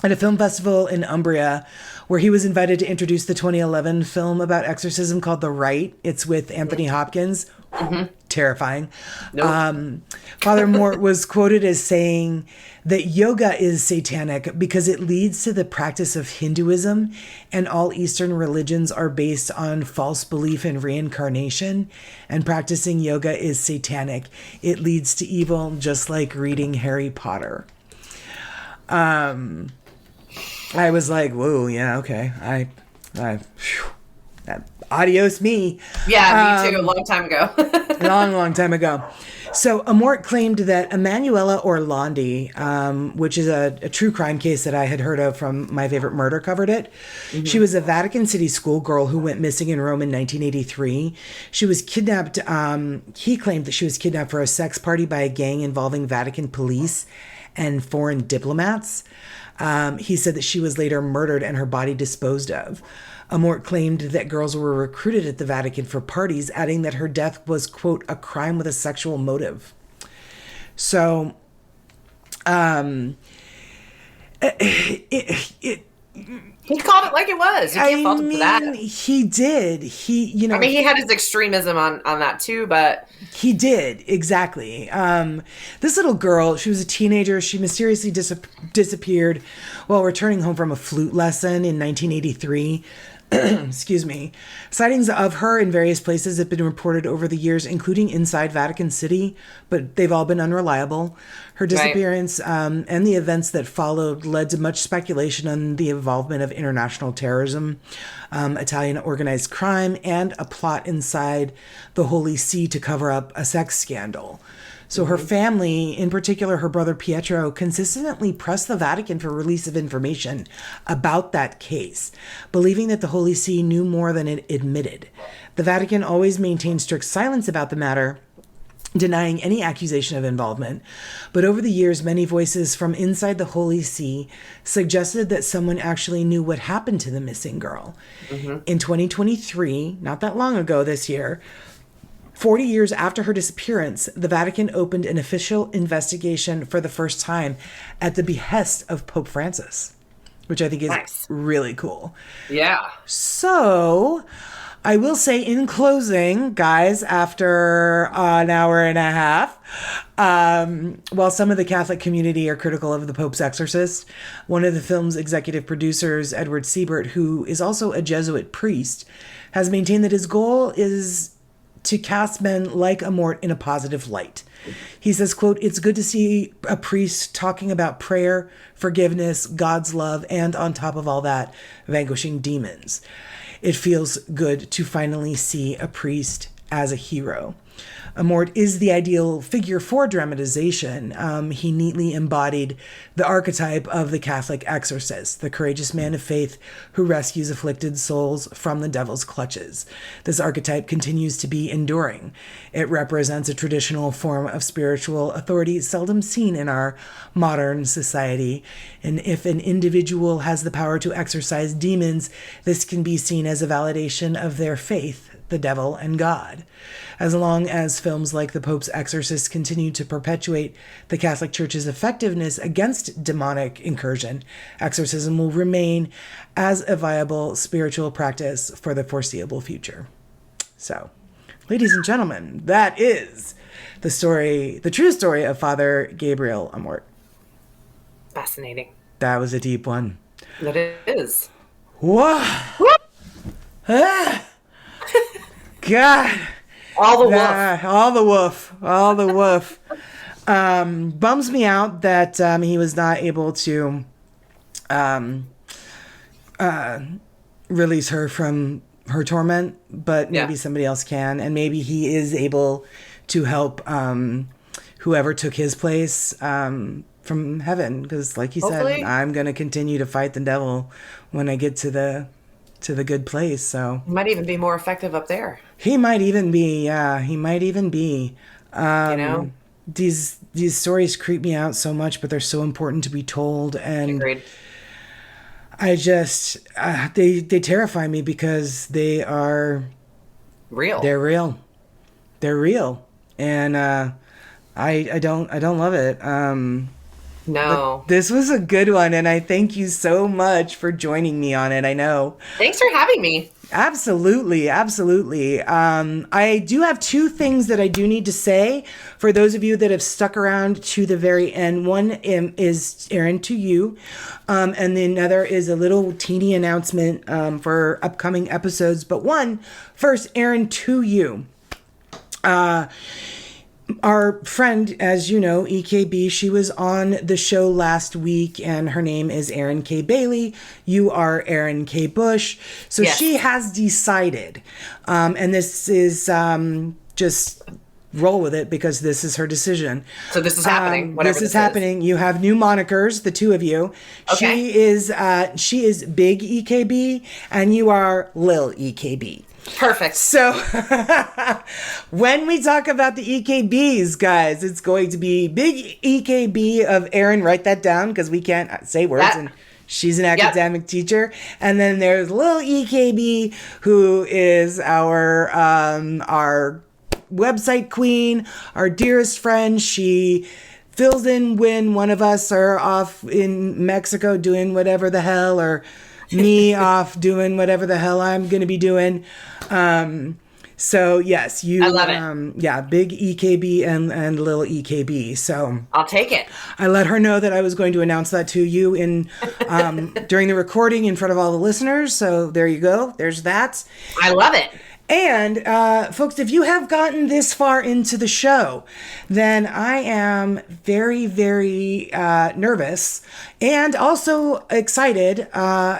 At a film festival in Umbria, where he was invited to introduce the 2011 film about exorcism called The Rite. It's with Anthony Hopkins. Mm-hmm. Terrifying. Nope. Father Amorth was quoted as saying that yoga is satanic because it leads to the practice of Hinduism, and all Eastern religions are based on false belief in reincarnation, and practicing yoga is satanic. It leads to evil, just like reading Harry Potter. I was like, whoa, yeah, okay. Phew, adios me. Yeah, me too. A long time ago. Long time ago. So Amort claimed that Emanuela Orlandi, which is a true crime case that I had heard of from My Favorite Murder, covered it. She was a Vatican City schoolgirl who went missing in Rome in 1983. She was kidnapped. He claimed that she was kidnapped for a sex party by a gang involving Vatican police and foreign diplomats. He said that she was later murdered and her body disposed of. Amort claimed that girls were recruited at the Vatican for parties, adding that her death was, quote, a crime with a sexual motive. So, He called it like it was. You can't fault him for that. He did. I mean, he had his extremism on that too, but he did, exactly. This little girl, she was a teenager. She mysteriously disappeared while returning home from a flute lesson in 1983. Excuse me. Sightings of her in various places have been reported over the years, including inside Vatican City, but they've all been unreliable. Her disappearance and the events that followed led to much speculation on the involvement of international terrorism, Italian organized crime, and a plot inside the Holy See to cover up a sex scandal. So her family, in particular her brother Pietro, consistently pressed the Vatican for release of information about that case, believing that the Holy See knew more than it admitted. The Vatican always maintained strict silence about the matter, denying any accusation of involvement. But over the years, many voices from inside the Holy See suggested that someone actually knew what happened to the missing girl. In 2023, not that long ago this year, 40 years after her disappearance, the Vatican opened an official investigation for the first time at the behest of Pope Francis, which I think is really cool. Yeah. So, I will say in closing, guys, after an hour and a half, while some of the Catholic community are critical of the Pope's Exorcist, one of the film's executive producers, Edward Siebert, who is also a Jesuit priest, has maintained that his goal is to cast men like Amort in a positive light. He says, quote, "It's good to see a priest talking about prayer, forgiveness, God's love, and on top of all that, vanquishing demons. It feels good to finally see a priest as a hero." Amort is the ideal figure for dramatization. He neatly embodied the archetype of the Catholic exorcist, the courageous man of faith who rescues afflicted souls from the devil's clutches. This archetype continues to be enduring. It represents a traditional form of spiritual authority seldom seen in our modern society. And if an individual has the power to exorcise demons, this can be seen as a validation of their faith, the devil, and God. As long as films like The Pope's Exorcist continue to perpetuate the Catholic Church's effectiveness against demonic incursion, exorcism will remain as a viable spiritual practice for the foreseeable future. So, ladies and gentlemen, that is the story, the true story of Father Gabriel Amorth. Fascinating. That was a deep one. That is. Whoa! Ah! God. All the woof. All the woof. Bums me out that he was not able to release her from her torment, but maybe somebody else can, and maybe he is able to help whoever took his place from heaven, because like he said, I'm going to continue to fight the devil when I get to the good place. So he might even be more effective up there. He might even be. These stories creep me out so much, but they're so important to be told. And agreed. I just they terrify me because they are real. They're real. And I don't love it. No. This was a good one, and I thank you so much for joining me on it. I know. Thanks for having me. Absolutely. I do have two things that I do need to say for those of you that have stuck around to the very end. One is, Erin, to you, and the other is a little teeny announcement for upcoming episodes. But first, Erin, to you. our friend, as you know, EKB, she was on the show last week, and her name is Erin K. Bailey. You are Erin K. Bush. So Yes. she has decided, and this is just roll with it because this is her decision. So this is happening. Whatever This is happening. You have new monikers, the two of you. Okay. She is Big EKB, and you are Lil EKB. Perfect. So when we talk about the EKBs, guys, it's going to be Big EKB of Erin. Write that down because we can't say words, and she's an academic teacher. And then there's Lil EKB, who is our website queen, our dearest friend. She fills in when one of us are off in Mexico doing whatever the hell, or me off doing whatever the hell I'm going to be doing. So yes, you. I love it. Yeah, Big EKB and Little EKB. So I'll take it. I let her know that I was going to announce that to you in during the recording in front of all the listeners. So there you go. There's that. I love it. And folks, if you have gotten this far into the show, then I am very, very nervous and also excited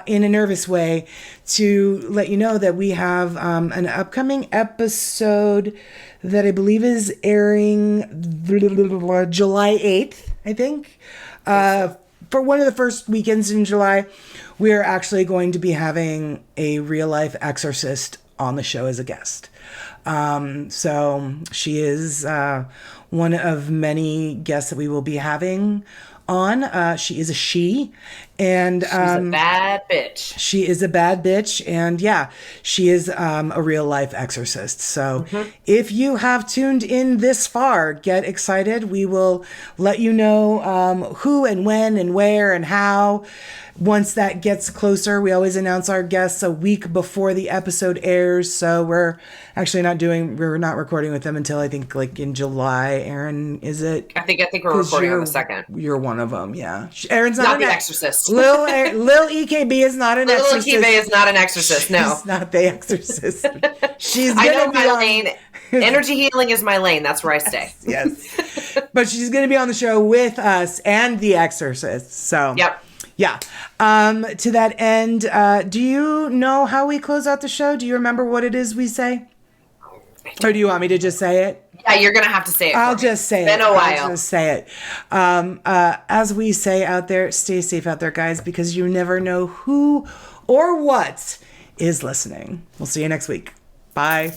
in a nervous way to let you know that we have an upcoming episode that I believe is airing July 8th, I think. For one of the first weekends in July, we're actually going to be having a real-life exorcist on the show as a guest. So she is one of many guests that we will be having on. She is a she. And she's a bad bitch. She is a bad bitch. And yeah, she is a real life exorcist. So if you have tuned in this far, get excited. We will let you know who and when and where and how. Once that gets closer, we always announce our guests a week before the episode airs. So we're actually we're not recording with them until I think like in July. Erin, is it? I think we're recording on the second. You're one of them, yeah. Erin's not the exorcist. Lil EKB is not an exorcist. Lil EKB is not an exorcist, no. She's not the exorcist. She's I know gonna my be on... lane. Energy healing is my lane. That's where I stay. Yes. But she's going to be on the show with us and the exorcist. So, yep. Yeah. To that end, do you know how we close out the show? Do you remember what it is we say? Or do you want me to just say it? Yeah, you're going to have to say it. I'll just say it. It's been a while. I'll just say it. As we say out there, stay safe out there, guys, because you never know who or what is listening. We'll see you next week. Bye.